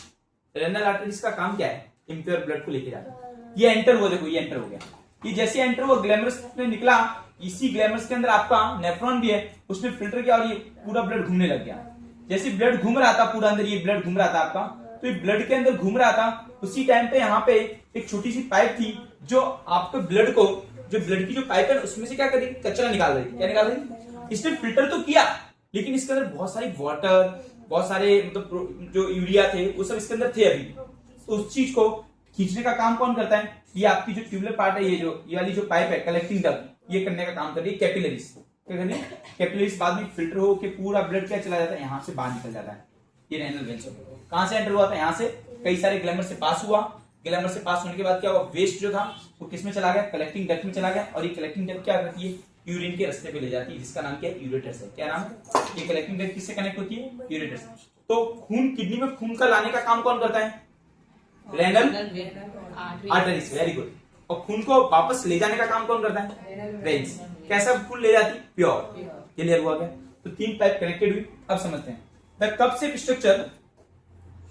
Speaker 1: रेनल आर्टरीज का काम क्या है? इम्प्योर ब्लड को लेके जाना। ये एंटर हुआ, देखो ये एंटर हो गया। ये जैसे एंटर हुआ ग्लैमरस में निकला, इसी ग्लैमरस के अंदर आपका नेफ्रॉन भी है, उसने फिल्टर किया और ये पूरा ब्लड घूमने लग गया। जैसे ब्लड घूम रहा था पूरा अंदर, ये ब्लड घूम रहा था आपका, तो ये ब्लड के अंदर घूम रहा था। उसी टाइम पे यहाँ पे एक छोटी सी पाइप थी जो आपके ब्लड को, जो ब्लड की जो पाइप है उसमें से क्या कर रही? कचरा निकाल रही। क्या निकाल रही? इसने फिल्टर तो किया लेकिन इसके अंदर बहुत सारी वाटर, बहुत सारे मतलब जो यूरिया थे वो सब इसके अंदर थे अभी। तो उस चीज को खींचने का काम कौन करता है? ये आपकी जो ट्यूबुलर पार्ट है, ये वाली जो पाइप है कलेक्टिंग डक्ट, ये करने का काम कर रही है कैपिलरीज। क्या कर रही है? कैपिलरीज बाद में फिल्टर हो के पूरा ब्लड क्या चला जाता है? यहाँ से बाहर निकल जाता है। ये रेनल वेन से कहां से एंटर हुआ था? यहाँ से कई सारे ग्लैमर से पास हुआ। ग्लैमर से पास होने के बाद क्या हुआ? वेस्ट जो था वो किस में चला गया? कलेक्टिंग डक्ट में चला गया। और ये कलेक्टिंग डक्ट क्या करती है? यूरिन के रास्ते पे ले जाती है, जिसका नाम क्या है? यूरेटर्स है। क्या नाम है? ये कलेक्टिंग डक्ट किससे कनेक्ट होती है? यूरेटर्स। तो खून, किडनी में खून का लाने का काम कौन करता है? Renal arteries, very good. और खून को वापस ले जाने का काम कौन करता है? वेन्स। कैसा खून ले जाती? प्योर। क्लियर हुआ गया? तो 3 पाइप कनेक्टेड हुई। अब समझते हैं the cup shape structure.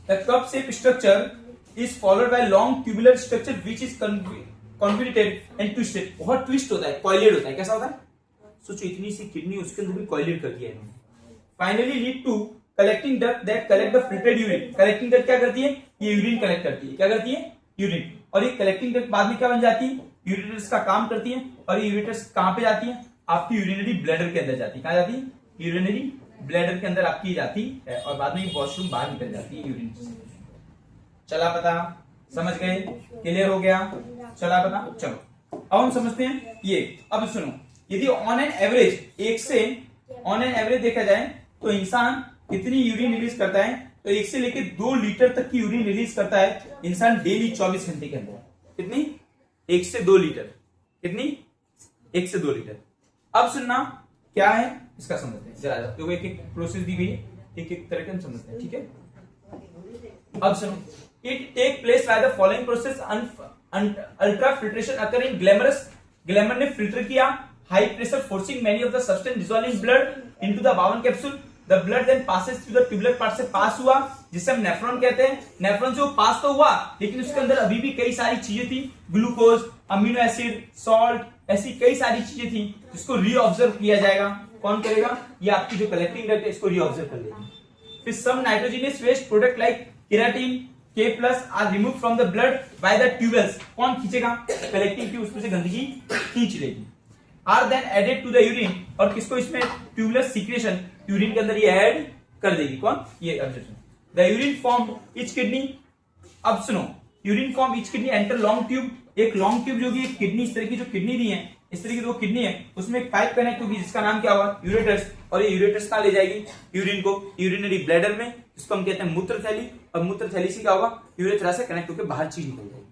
Speaker 1: The cup shape structure is followed by long tubular structure which is convoluted and twisted. बहुत ट्विस्ट होता है, कॉइलेड होता है। कैसा होता है? सोचो इतनी सी किडनी, उसके अंदर भी कॉइलेड कर दिया है इन्होंने। Finally lead to collecting duct that collect the filtered urine. Collecting duct क्या करती है? ये यूरिन कलेक्ट करती है। क्या करती है? यूरिन। और ये कलेक्टिंग डक्ट बाद में क्या बन जाती है? यूरेटर्स का काम करती है। और ये यूरेटर्स कहां पे जाती है? आपकी यूरिनरी ब्लैडर के अंदर जाती है। कहां जाती है? यूरिनरी ब्लैडर के अंदर आपकी जाती है और बाद में वॉशरूम बाहर निकल जाती है यूरिन। चला पता? समझ गए? क्लियर हो गया? चला पता? चलो अब हम समझते हैं ये। अब सुनो, यदि ऑन एन एवरेज देखा जाए तो इंसान कितनी यूरिन रिलीज करता है? तो 1 से लेकर 2 लीटर तक की यूरिन रिलीज करता है इंसान डेली 24 घंटे के अंदर। कितनी? 1 से 2 लीटर। कितनी? 1 से 2 लीटर। अब सुनना क्या है इसका समझते हैं जरा, तो एक एक प्रोसेस दी गई है, एक एक तरह के हम समझते हैं। ठीक है, अब सुनो, it take place by the following process. Ultra filtration occur in glomerulus. Glomerulus ने फिल्टर किया high pressure forcing many of the substance dissolve in blood into the Bowman capsule. The blood then passes through the tubular part से pass हुआ, जिसे हम nephron कहते हैं। Nephron से वो पास तो हुआ, लेकिन उसके अंदर अभी भी कई सारी चीजें थी, ग्लूकोज, अमीनो एसिड, सॉल्ट, ऐसी कई सारी चीजें थी जिसको रीऑब्जर्व किया जाएगा। कौन करेगा? ये आपकी जो कलेक्टिंग डक्ट है इसको रीऑब्जर्व कर लेगी। फिर some nitrogenous waste product like creatinine K+ are remove from the blood by the tubules. कौन खींचेगा? कलेक्टिंग ट्यूब उसमें से गंदगी खींच लेगी। Are then added to the urine, और किसको इसमें? ट्यूबुलर सीक्रेशन, यूरिन के अंदर ये ऐड कर देगी। कौन? ये observation. The urine form each kidney. अब सुनो, urine form each kidney enter long tube. एक लॉन्ग ट्यूब जो कि किडनी, इस तरह की जो किडनी दी है, इस तरह की 2 किडनी है, उसमें एक पाइप कनेक्ट होगी जिसका नाम क्या होगा? यूरेटर्स। और ये यूरेटर्स कहां ले जाएगी? यूरिन को यूरिनरी ब्लैडर में, जिसको हम कहते हैं मूत्र थैली। और मूत्र थैली से क्या होगा? यूरेथ्रा से कनेक्ट होकर बाहर चीज निकल जाएगी।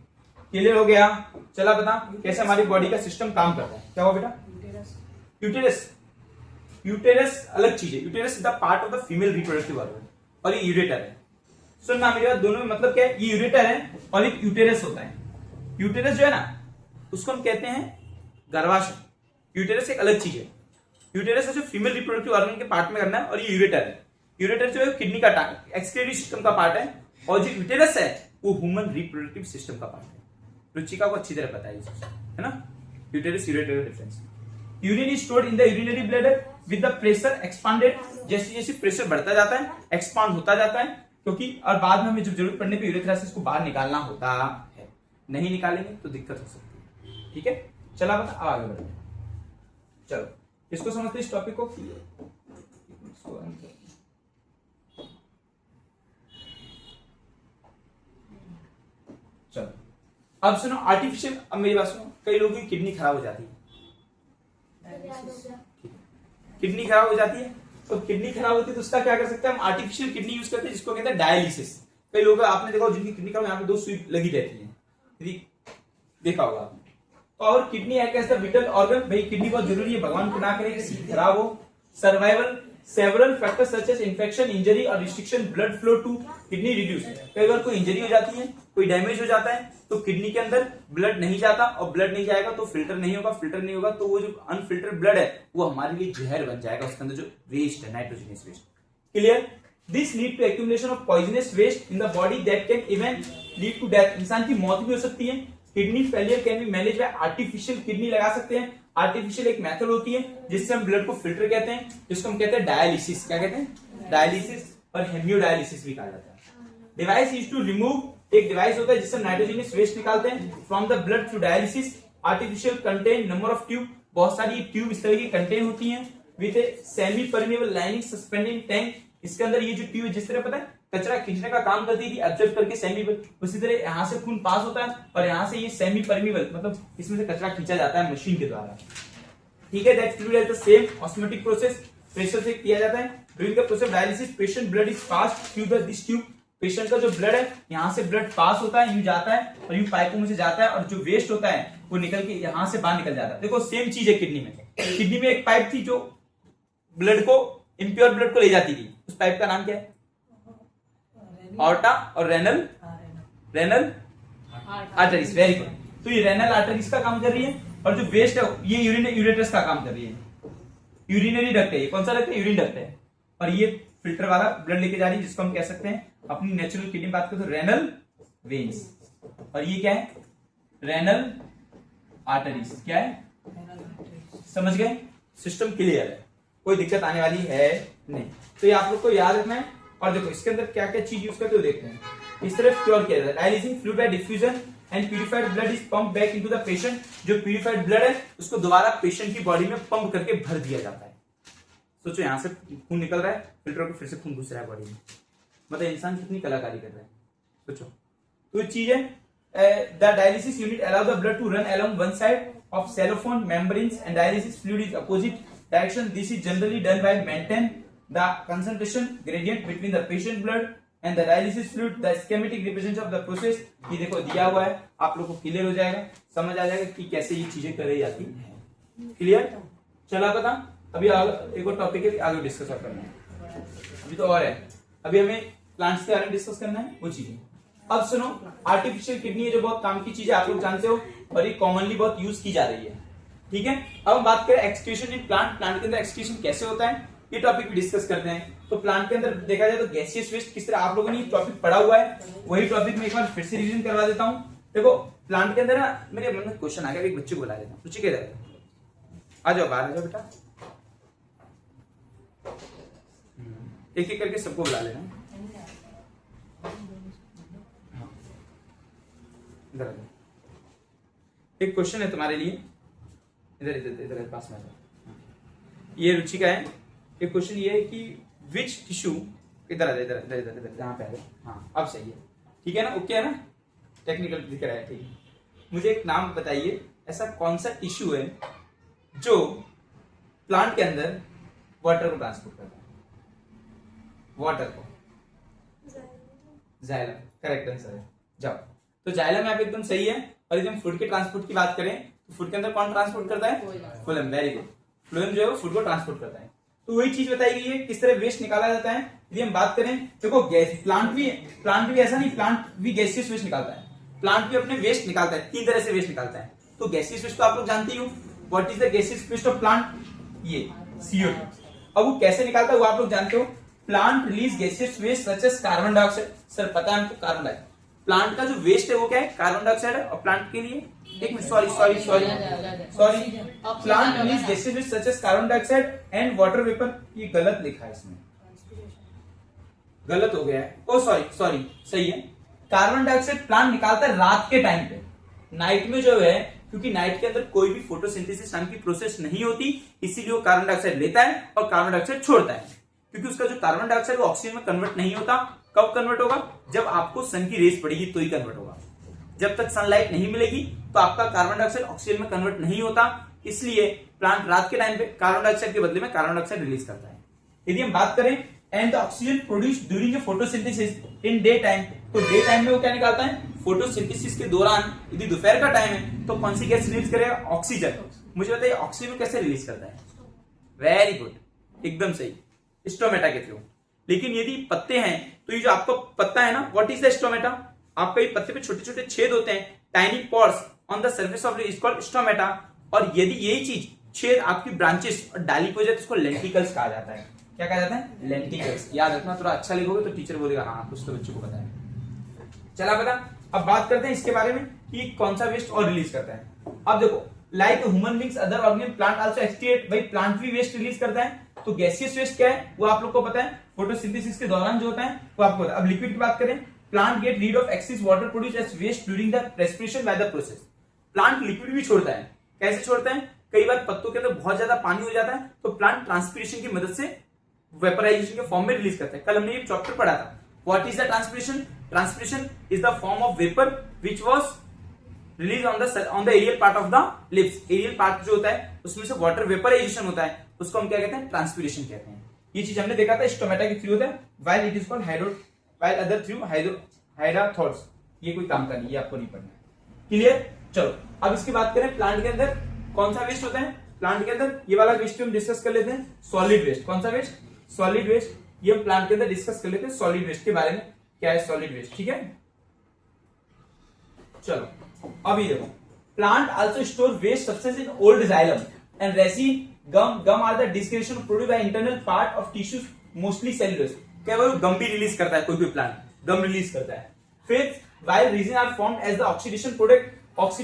Speaker 1: क्लियर हो गया? चला बता कैसे हमारी बॉडी का सिस्टम काम करता है। क्या हुआ बेटा? यूटेरस। यूटेरस अलग चीज है। Uterus is the part of the female reproductive organ, और ये यूरेटर है। सुनना मेरी बात, दोनों में मतलब क्या है? ये यूरेटर है और एक यूटेरस होता है। यूटेरस जो है ना, उसको हम कहते हैं गर्भाशय। यूटेरस एक अलग चीज है। यूटेरस है जो फीमेल रिप्रोडक्टिव ऑर्गन के पार्ट में करना है, और ये यूरेटर है। यूरेटर जो है किडनी का एक्सक्रीटरी सिस्टम का पार्ट है, और जो यूटेरस है वो ह्यूमन रिप्रोडक्टिव सिस्टम का पार्ट है। रुचिका को अच्छी तरह पता है ना यूटेरस यूरेटर का difference. Urine is stored in the urinary bladder with the pressure expanded. जैसे जैसे प्रेशर बढ़ता जाता है, एक्सपांड होता जाता है, क्योंकि और बाद में हमें जब जरूरत पड़ने पे यूरेथ्रा से इसको बाहर निकालना होता है। नहीं निकालेंगे तो दिक्कत हो सकती है। ठीक है, चला बता, अब आगे बढ़ते हैं। चलो इसको समझते इस टॉपिक को। चलो अब सुनो आर्टिफिशियल। अब मेरी बात सुनो, कई लोगों की किडनी खराब हो जाती है। किडनी खराब हो जाती है, तो किडनी खराब होती है तो उसका क्या कर सकते हैं हम? आर्टिफिशियल किडनी यूज करते हैं, जिसको कहते हैं डायलिसिस। कई लोग आपने देखा जिनकी किडनी खराब, यहाँ पे 2 सुई लगी रहती है, देखा होगा आपने। और किडनी एक ऐसा विटल ऑर्गन, भाई किडनी बहुत जरूरी है, भगवान को ना करे किसी की खराब हो। Survival several factors such as infection, injury और restriction blood flow to kidney reduce. कई बार कोई इंजरी हो जाती है, कोई डैमेज हो जाता है, तो किडनी के अंदर ब्लड नहीं जाता, और ब्लड नहीं जाएगा तो फिल्टर नहीं होगा, फिल्टर नहीं होगा तो वो जो अनफिल्टर्ड ब्लड है वो हमारे लिए जहर बन जाएगा। उसके अंदर जो वेस्ट है, nitrogenous waste. Clear? This lead to accumulation of poisonous waste in the body that can even lead to death. इंसान की मौत भी हो सकती है। Kidney failure can be manage by artificial kidney लगा सकते हैं। आर्टिफिशियल एक मेथड होती है जिससे हम ब्लड को फिल्टर कहते हैं, जिसको हम कहते हैं डायलिसिस। क्या कहते हैं? डायलिसिस, और हेमियोडायलिसिस भी कहा जाता है। डिवाइस यूज्ड टू रिमूव, एक डिवाइस होता है जिससे नाइट्रोजनियस वेस्ट निकालते हैं from the blood through dialysis. Artificial contain number of tube, बहुत सारी ट्यूब इस तरह की कंटेन होती हैं with a semi permeable lining suspending tank. इसके अंदर ये जो ट्यूब जिस तरह पता है कचरा खींचने का काम करती थी, एब्जॉर्ब करके सेमी, उसी तरह यहाँ से खून पास होता है और यहाँ से ये सेमी परमेबल, मतलब इसमें से कचरा खींचा जाता है मशीन के द्वारा। ठीक है, that's the same osmotic process, pressure से किया जाता है। During the process dialysis patient blood is pass through this tube. Patient का जो ब्लड है यहाँ से ब्लड पास होता है, यूं जाता है और यूं पाइपों में से जाता है, और जो वेस्ट होता है वो निकल के यहाँ से बाहर निकल जाता है। देखो सेम चीज है किडनी में। किडनी में एक पाइप थी जो ब्लड को, इम्प्योर ब्लड को ले जाती थी, उस पाइप का नाम क्या है? ऑर्टा और रेनल आर्टरीज। Very good. तो ये रेनल आर्टरीज का काम कर रही है, और जो वेस्ट है ये यूरेटर्स का काम कर रही है। यूरिनरी डक्ट है, ये कौन सा डक्ट है? यूरिन डक्ट है। और ये फिल्टर वाला ब्लड लेके जा रही है, जिसको हम कह सकते हैं अपनी नेचुरल किडनी बात करें तो रेनल वेन्स। और ये क्या है? Renal arteries. क्या है? समझ गए? सिस्टम क्लियर है, कोई दिक्कत आने वाली है नहीं। तो ये आप लोग को याद रखना है और देखो इसके अंदर क्या क्या चीज यूज करते हो देखते हैं। इस तरह क्योर किया जाता है। Dialysis fluid bye diffusion and purified blood is pump back into the patient. जो प्यूरिफाइड ब्लड है उसको दोबारा पेशेंट की बॉडी में पंप करके भर दिया जाता है। सोचो यहां से खून निकल रहा है, फिल्टर को फिर से खून घुस रहा है बॉडी में, मतलब इंसान कितनी कलाकारी कर रहा है, सोचो। तो ये चीज है। The dialysis unit allow the blood to run along one side of cellophane membranes and dialysis fluid is opposite direction. This is generally done by maintain the concentration gradient between the patient blood and the dialysis fluid. The schematic representation of the process ये देखो दिया हुआ है, आप लोग को clear हो जाएगा, समझ आ जाएगा कि कैसे ये चीजें करी जाती है। क्लियर चला पता। अभी एक और टॉपिक है, आगे डिस्कस करना है, अभी तो और है। अभी हमें प्लांट्स के बारे में डिस्कस करना है वो चीजें। अब सुनो, आर्टिफिशियल किडनी है जो बहुत काम की चीज है, आप लोग जानते हो, और ये कॉमनली बहुत यूज की जा रही है, ठीक है। अब हम बात करें एक्सक्रीशन इन प्लांट। प्लांट के अंदर एक्सक्रीशन कैसे होता है ये टॉपिक भी डिस्कस करते हैं। तो प्लांट के अंदर देखा जाए तो गैसियस वेस्ट किस तरह, आप लोगों ने टॉपिक पढ़ा हुआ है, वही टॉपिक में एक बार फिर से रिवीजन करवा देता हूं। देखो प्लांट के अंदर ना मेरे मन में क्वेश्चन आ गया, एक बच्चे को बुला लेता हूं, रुचि किधर है, आ जाओ बाहर, आ जाओ बेटा, एक एक करके सबको बुला लेना। इधर एक क्वेश्चन है तुम्हारे लिए, इधर इधर इधर पास में। ये रुचि का है। एक क्वेश्चन ये है कि विच टिश्यू, इधर इधर इधर इधर इधर जहां पे है, हाँ अब सही है, ठीक है ना, ओके है ना, टेक्निकल दिख रहा है, ठीक है। मुझे एक नाम बताइए, ऐसा कौन सा टिश्यू है जो प्लांट के अंदर वाटर को ट्रांसपोर्ट करता है, वाटर को। जाइलम करेक्ट आंसर है, जाओ। तो जाइलम यहाँ पे एकदम सही है। और यदि हम फूड के ट्रांसपोर्ट की बात करें तो फूड के अंदर कौन ट्रांसपोर्ट करता है, फ्लोएम, वेरी गुड। फ्लोएम जो है वो फूड को ट्रांसपोर्ट करता है। तो वही चीज बताई गई है किस तरह वेस्ट निकाला जाता है। यदि हम बात करें, देखो गैस प्लांट भी ऐसा नहीं, प्लांट भी गैसियस वेस्ट निकालता है, प्लांट भी अपने वेस्ट निकालता है, 3 तरह से वेस्ट निकालता है। तो गैसियस वेस्ट तो आप लोग जानते ही हो, what is the gaseous waste of plant, ये CO2। अब वो कैसे निकालता है वो आप लोग जानते हो, plant release gaseous waste such as carbon dioxide. Sir पता है हमको कार्बन डाइऑक्साइड, प्लांट का जो वेस्ट है वो क्या है, कार्बन डाइऑक्साइड है। और प्लांट के लिए एक minute, sorry plant release gases which such as carbon dioxide and water vapour. ये गलत लिखा है इसमें, गलत हो गया है, ओ सॉरी सही है। कार्बन डाइऑक्साइड प्लांट निकालता है रात के टाइम पे, नाइट में जो है, क्योंकि नाइट के अंदर कोई भी फोटोसिंथेसिस नाम की प्रोसेस नहीं होती, इसीलिए वो कार्बन डाइऑक्साइड लेता है और कार्बन डाइऑक्साइड छोड़ता है। क्योंकि उसका जो कार्बन डाइऑक्साइड वो ऑक्सीजन में कन्वर्ट नहीं होता। कब कन्वर्ट होगा, जब आपको सन की रेस पड़ेगी तो ही कन्वर्ट होगा। जब तक सनलाइट नहीं मिलेगी तो आपका कार्बन डाइऑक्साइड ऑक्सीजन में कन्वर्ट नहीं होता। इसलिए प्लांट रात के टाइम पे कार्बन डाइऑक्साइड के बदले में कार्बन डाइऑक्साइड रिलीज करता है। यदि हम बात करें and the oxygen produced during photosynthesis in day time, तो डे टाइम में वो क्या निकालता है, फोटोसिंथेसिस के दौरान यदि दोपहर का टाइम है तो कौन सी गैस रिलीज करेगा, ऑक्सीजन। मुझे बताइए ऑक्सीजन कैसे रिलीज करता है, वेरी गुड, एकदम सही, स्टोमेटा के थ्रू। लेकिन यदि पत्ते हैं तो ये जो आपको पत्ता है ना, व्हाट इज द स्टोमेटा, आपका ये पत्ते पे छोटे छोटे छेद होते हैं, tiny pores on the surface of is called stomata. और यदि यही चीज छेद आपकी ब्रांचेस और डाली पे हो जाए तो उसको लेंटिकल्स कहा जाता है। क्या कहा जाता है, लेंटिकल्स। याद रखना, थोड़ा अच्छा लिखोगे तो टीचर बोलेगा हाँ कुछ तो बच्चों को पता है। चला पता। अब बात करते हैं इसके बारे में कि कौन सा वेस्ट और रिलीज करता है। अब देखो, like human beings other organism plant also excrete, भाई प्लांट भी वेस्ट रिलीज करता है। तो गैसियस वेस्ट क्या है वो आप लोग को पता है, फोटोसिंथेसिस के दौरान जो होता है वो आपको पता है। अब लिक्विड की बात करें, plant get rid of excess water produce as waste during the respiration by the process. Plant liquid भी छोड़ता है, कैसे छोड़ता है, कई बार पत्तों के अंदर बहुत ज्यादा पानी हो जाता है तो प्लांट ट्रांसपिरेशन की मदद से वेपराइजेशन के फॉर्म में रिलीज करता है। कल हमने ये चैप्टर पढ़ा था, what is the transpiration, transpiration is the form of vapour which was release on the aerial part of the lips. Aerial part जो होता है उसमें से वाटर वेपराइजेशन होता है, उसको हम क्या कहते हैं, ट्रांसपिरेशन कहते हैं। ये चीज हमने देखा था, स्टोमेटा के थ्रू होता है, while it is called while other through हाइड्रोथोर्स। ये कोई काम का नहीं, ये आपको नहीं पढ़ना है। क्लियर। चलो अब इसकी बात करें, प्लांट के अंदर कौन सा वेस्ट होता है, प्लांट के अंदर ये वाला वेस्ट हम डिस्कस कर लेते हैं, सॉलिड वेस्ट। कौन सा वेस्ट, सॉलिड वेस्ट। ये हम प्लांट के अंदर डिस्कस कर लेते हैं सॉलिड वेस्ट के बारे में, क्या है सॉलिड वेस्ट, ठीक है। चलो अभी देखो, plant also store waste substance in old xylem and resin, gum are the description produced by internal part of tissues mostly cellulose. क्या वो गम भी रिलीज करता है, कोई कोई प्लांट गम रिलीज करता है। फिर while resin are formed as the oxidation product,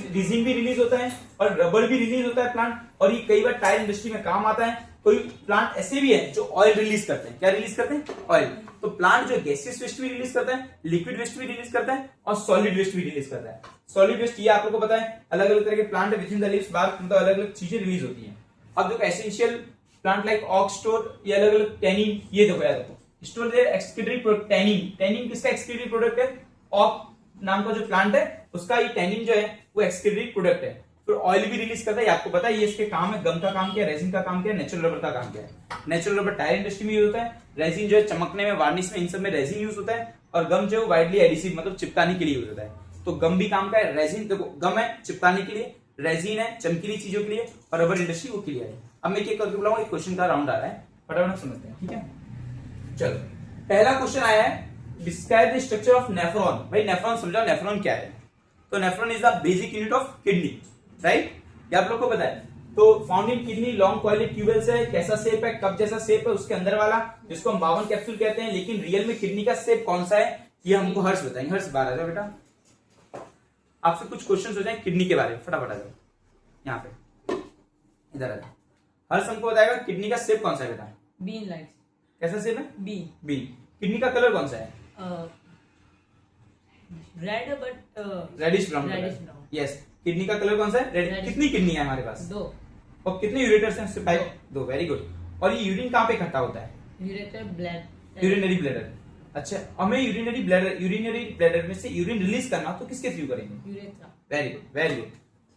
Speaker 1: resin भी रिलीज होता है और रबर भी रिलीज होता है प्लांट, और ये कई बार टायर इंडस्ट्री में काम आता है। कोई प्लांट ऐसे भी है जो ऑयल रिलीज करते हैं। क्या रिलीज करते हैं? ऑयल। तो प्लांट जो गैसियस वेस्ट भी रिलीज करता है, लिक्विड वेस्ट भी रिलीज करता है और सॉलिड वेस्ट भी रिलीज करता है। सॉलिड वेस्ट ये आप लोगों को पता है, अलग अलग तरह के plant with in the leaves bark, मतलब अलग अलग चीजें रिलीज होती हैं। अब देखो essential plant like oaks store, ये अलग अलग टैनिन, ये देखो यार देखो store there excretory product. Tannin, tannin किसका एक्सक्रीटरी प्रोडक्ट है? ऑक नाम का जो प्लांट है उसका ये टैनिन जो है वो एक्सक्रीटरी प्रोडक्ट है। फिर ऑयल भी रिलीज करता है, आपको पता है ये इसके काम है। गम का काम क्या है, रेजिन का काम क्या है, नेचुरल रबर का काम क्या है। नेचुरल रबर टायर इंडस्ट्री में यूज होता है, रेजिन जो है चमकने में, वार्निश में, इन सब में रेजिन यूज होता है, और गम जो है वाइडली एडिसिव मतलब चिपकाने के लिए यूज होता है। तो गम भी काम का है, रेजिन देखो गम है चिपकाने के लिए, रेजिन है चमकीली चीजों के लिए, और रबर इंडस्ट्री वो के लिए है। अब मैं क्या करके बुलाऊंगा, एक क्वेश्चन का राउंड आ रहा है, फटाफट समझते हैं, ठीक है। चलो पहला क्वेश्चन आया है, describe the structure of nephron. भाई नेफ्रॉन समझाओ, नेफ्रॉन क्या है? तो nephron is the basic unit of kidney, right? ये आप लोग को पता है। तो फाउंड इन किडनी, लॉन्ग कॉइलेड ट्यूबेल्स है, कैसा शेप है, कप जैसा शेप है उसके अंदर वाला, जिसको हम बावन कैप्सूल कहते हैं। लेकिन रियल में किडनी का शेप कौन सा है ये हमको हर्ष बताएंगे। हर्ष बाहर आ जाओ बेटा, आपसे कुछ क्वेश्चन हो जाए किडनी के बारे में, फटाफट आ जाओ यहाँ पे, इधर आ जाओ। हर्ष हमको बताएगा किडनी का शेप कौन सा है बेटा?
Speaker 2: Bean like.
Speaker 1: कैसा शेप है?
Speaker 2: बी।
Speaker 1: बी। किडनी का कलर कौन सा है?
Speaker 2: Red but
Speaker 1: reddish brown.
Speaker 2: Reddish brown.
Speaker 1: Yes, kidney का कलर कौन सा है? रेड।
Speaker 2: Reddish।
Speaker 1: कितनी किडनी है हमारे पास?
Speaker 2: 2।
Speaker 1: और कितने यूरेटर्स हैं उससे? 5। 2, वेरी गुड। और ये यूरिन कहाँ पे इकट्ठा होता है?
Speaker 2: Ureter blood.
Speaker 1: Urinary bladder. अच्छा, हमें यूरिनरी ब्लैडर में से यूरिन रिलीज करना तो किसके थ्रू करेंगे?
Speaker 2: Urethra.
Speaker 1: Very good, very good,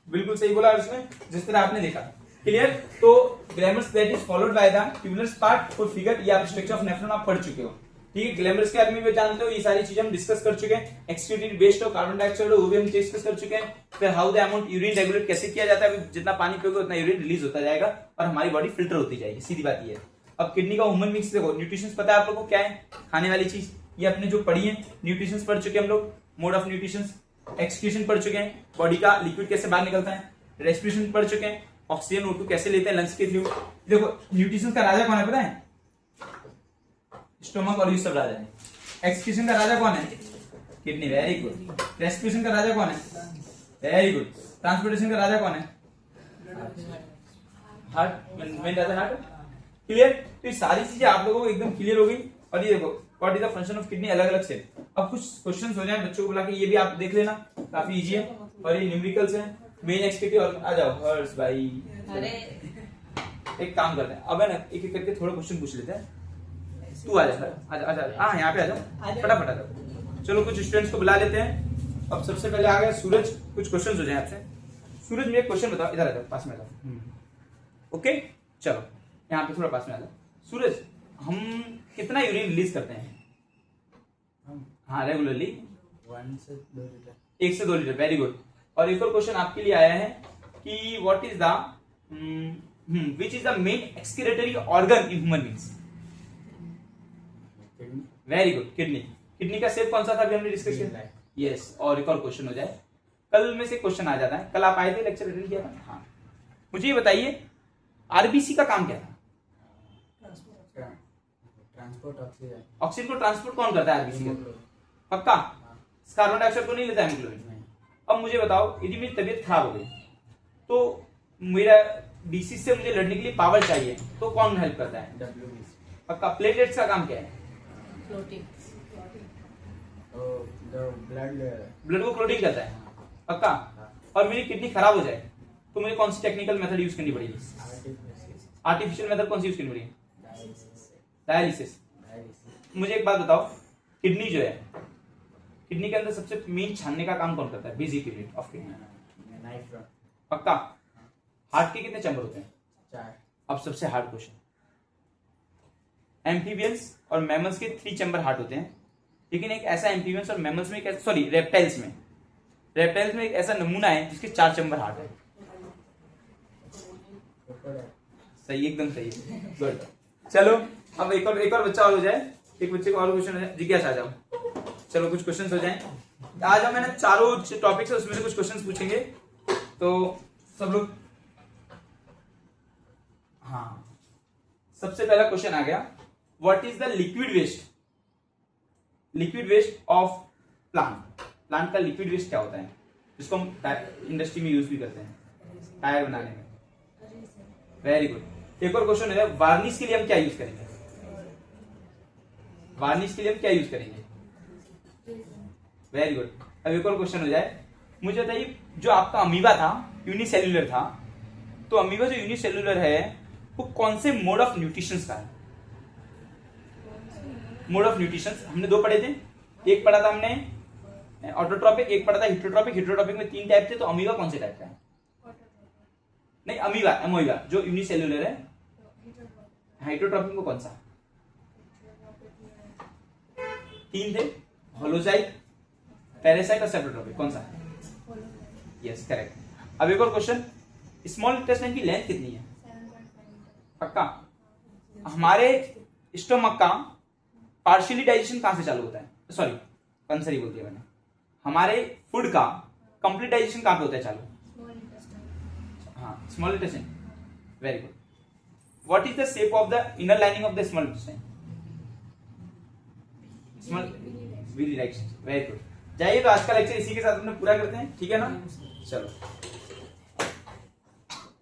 Speaker 1: बिल्कुल सही बोला उसमें, जिस तरह आपने देखा। क्लियर? तो glamorous that is followed by the tubular part और फिगर, ये आप स्ट्रक्चर ऑफ नेफ्रॉन आप पढ़ चुके हो, ठीक है। ग्लैमरस के आदमी भी जानते हो, ये सारी चीजें हम डिस्कस कर चुके हैं। एक्सक्रीटेड वेस्ट हो, कार्बन डाइऑक्साइड हो, वो भी हम डिस्कस कर चुके हैं। फिर how the amount urine regulate कैसे किया जाता है, जितना पानी पियोगे उतना यूरिन रिलीज होता जाएगा और हमारी बॉडी फिल्टर होती जाएगी, सीधी बात ये है। अब किडनी का ह्यूमन मिक्स देखो, न्यूट्रिशन पता है आप लोगों को क्या है? खाने वाली चीज, ये अपने जो पढ़ी है न्यूट्रिशन पढ़ चुके हैं हम लोग, मोड ऑफ न्यूट्रिशन, एक्सक्रीशन पढ़ चुके हैं, बॉडी का लिक्विड कैसे बाहर निकलता है, रेस्पिरेशन पढ़ चुके हैं, ऑक्सीजन O2 कैसे लेते हैं लंग्स के थ्रू। देखो न्यूट्रिशन का राजा कौन है पता है? स्टोमक और ये सब राजा है। एक्सक्रीशन का राजा कौन है? Kidney, very good. रेस्पिरेशन का राजा कौन है? Very good. ट्रांसपोर्टेशन का राजा कौन है? हार्ट, मेन राजा हार्ट। क्लियर? तो ये सारी चीजें आप लोगों को एकदम क्लियर हो गई। और ये देखो what is the function of kidney, अलग अलग से। अब कुछ क्वेश्चंस हो जाए बच्चों को बुला के, ये भी आप देख लेना, काफी इजी है और ये न्यूमेरिकल्स है, मेन एक्सपेक्टिव। और आ जाओ हर्ष भाई,
Speaker 2: अरे
Speaker 1: एक काम करते हैं अब है ना, एक एक करके थोड़ा क्वेश्चन पूछ लेते हैं। तू आ जा, हाँ यहाँ पे आ जाओ, फटाफट आ जाओ। चलो कुछ स्टूडेंट्स को बुला लेते हैं। अब सबसे पहले आ गया सूरज, कुछ क्वेश्चन हो जाए आपसे। सूरज मुझे क्वेश्चन बताओ, इधर आ जाओ, पास में आ जाओ। ओके चलो यहाँ पे थोड़ा पास में आ जाओ। सूरज, हम कितना यूरिन रिलीज करते हैं? हाँ रेगुलरली
Speaker 3: 1 से 2 लीटर।
Speaker 1: 1 से 2 लीटर, वेरी गुड। और एक और क्वेश्चन आपके लिए आया है कि what is the which is the main excretory organ in human beings?
Speaker 3: Kidney.
Speaker 1: Very good, kidney. Kidney का शेप कौन सा था अभी हमने डिस्कस किया? यस। और एक और क्वेश्चन हो जाए, कल में से क्वेश्चन आ जाता है, कल आप आए थे, लेक्चर अटेंड किया था? हाँ। मुझे ये बताइए आरबीसी का काम क्या था?
Speaker 3: Transport oxygen.
Speaker 1: ऑक्सीजन को ट्रांसपोर्ट कौन करता है आरबीसी को? पक्का? कार्बन डाइऑक्साइड को नहीं लेता है हेमोग्लोबिन। अब मुझे बताओ, यदि मेरी तबीयत खराब हो गई तो मेरा डिसीज से मुझे लड़ने के लिए पावर चाहिए, तो कौन हेल्प करता है?
Speaker 3: WBC।
Speaker 1: पक्का? प्लेटलेट्स का काम क्या है?
Speaker 2: फ्लोटिंग।
Speaker 1: ब्लड को क्लोटिंग करता है, पक्का? और मेरी किडनी खराब हो जाए तो मुझे कौन सी टेक्निकल मेथड यूज करनी पड़ेगी? आर्टिफिशियल मेथड कौन सी यूज करनी पड़ेगी? डायलिसिस। मुझे एक बात बताओ, किडनी जो है, किडनी के अंदर सबसे मेन छानने का काम कौन करता है? Basic unit of kidney,
Speaker 3: knife rod.
Speaker 1: पक्का? हार्ट के कितने चैम्बर होते हैं?
Speaker 3: 4।
Speaker 1: अब सबसे हार्ड क्वेश्चन, एम्फीबियंस और मैमल्स के 3 चैम्बर हार्ट होते हैं, लेकिन एक ऐसा एम्फीबियंस और मैमल्स में सॉरी रेप्टाइल्स में एक ऐसा नमूना है जिसके 4 चैम्बर हार्ट है। सही, एकदम सही, गुड। चलो अब एक और बच्चा और हो जाए, एक बच्चे को और क्वेश्चन हो जाए। जिज्ञासा आ जाओ, चलो कुछ क्वेश्चंस हो जाएं। आज हम मैंने चारों टॉपिक्स है उसमें से कुछ क्वेश्चंस पूछेंगे, तो सब लोग। हाँ, सबसे पहला क्वेश्चन आ गया, what is the liquid waste of plant का लिक्विड वेस्ट क्या होता है, जिसको हम इंडस्ट्री में यूज भी करते हैं टायर बनाने में? Very good. एक और क्वेश्चन है, वार्निश के लिए हम क्या यूज करेंगे? वार्निश के लिए हम क्या यूज करेंगे? Very good. अब एक और क्वेश्चन हो जाए, मुझे बताइए जो आपका अमीबा था यूनिसेल्युलर था, तो अमीबा जो यूनिसेल्युलर है वो कौन से मोड ऑफ न्यूट्रिशन का है? मोड ऑफ न्यूट्रिशन हमने दो पढ़े थे, एक पढ़ा था हमने ऑटोट्रॉपिक, एक पढ़ा था हिट्रोट्रॉपिक। हिट्रोट्रॉपिक में 3 टाइप थे, तो अमीबा कौन से टाइप का है? नहीं, अमीबा अमोइबा जो यूनिसेल्युलर है। हाइड्रोट्रॉपिक में कौन सा? 3 थे, होलोजाइट, पैरासाइट और सेप्रोट्रॉपिक। कौन सा? Yes correct. अब एक और क्वेश्चन, स्मॉल इंटेस्टाइन की लेंथ कितनी है? पक्का? हमारे स्टोमक का पार्शियली डाइजेशन कहां से चालू होता है? सॉरी कंसरी बोल दिया मैंने। हमारे फूड का कंप्लीट डाइजेशन कहां पे होता है चालू? हाँ, small intestine. Very good. What is the shape of the inner lining of the small intestine? Small villi right. Very good. जाइए, तो आज का लेक्चर इसी के साथ अपने पूरा करते हैं, ठीक है ना? चलो।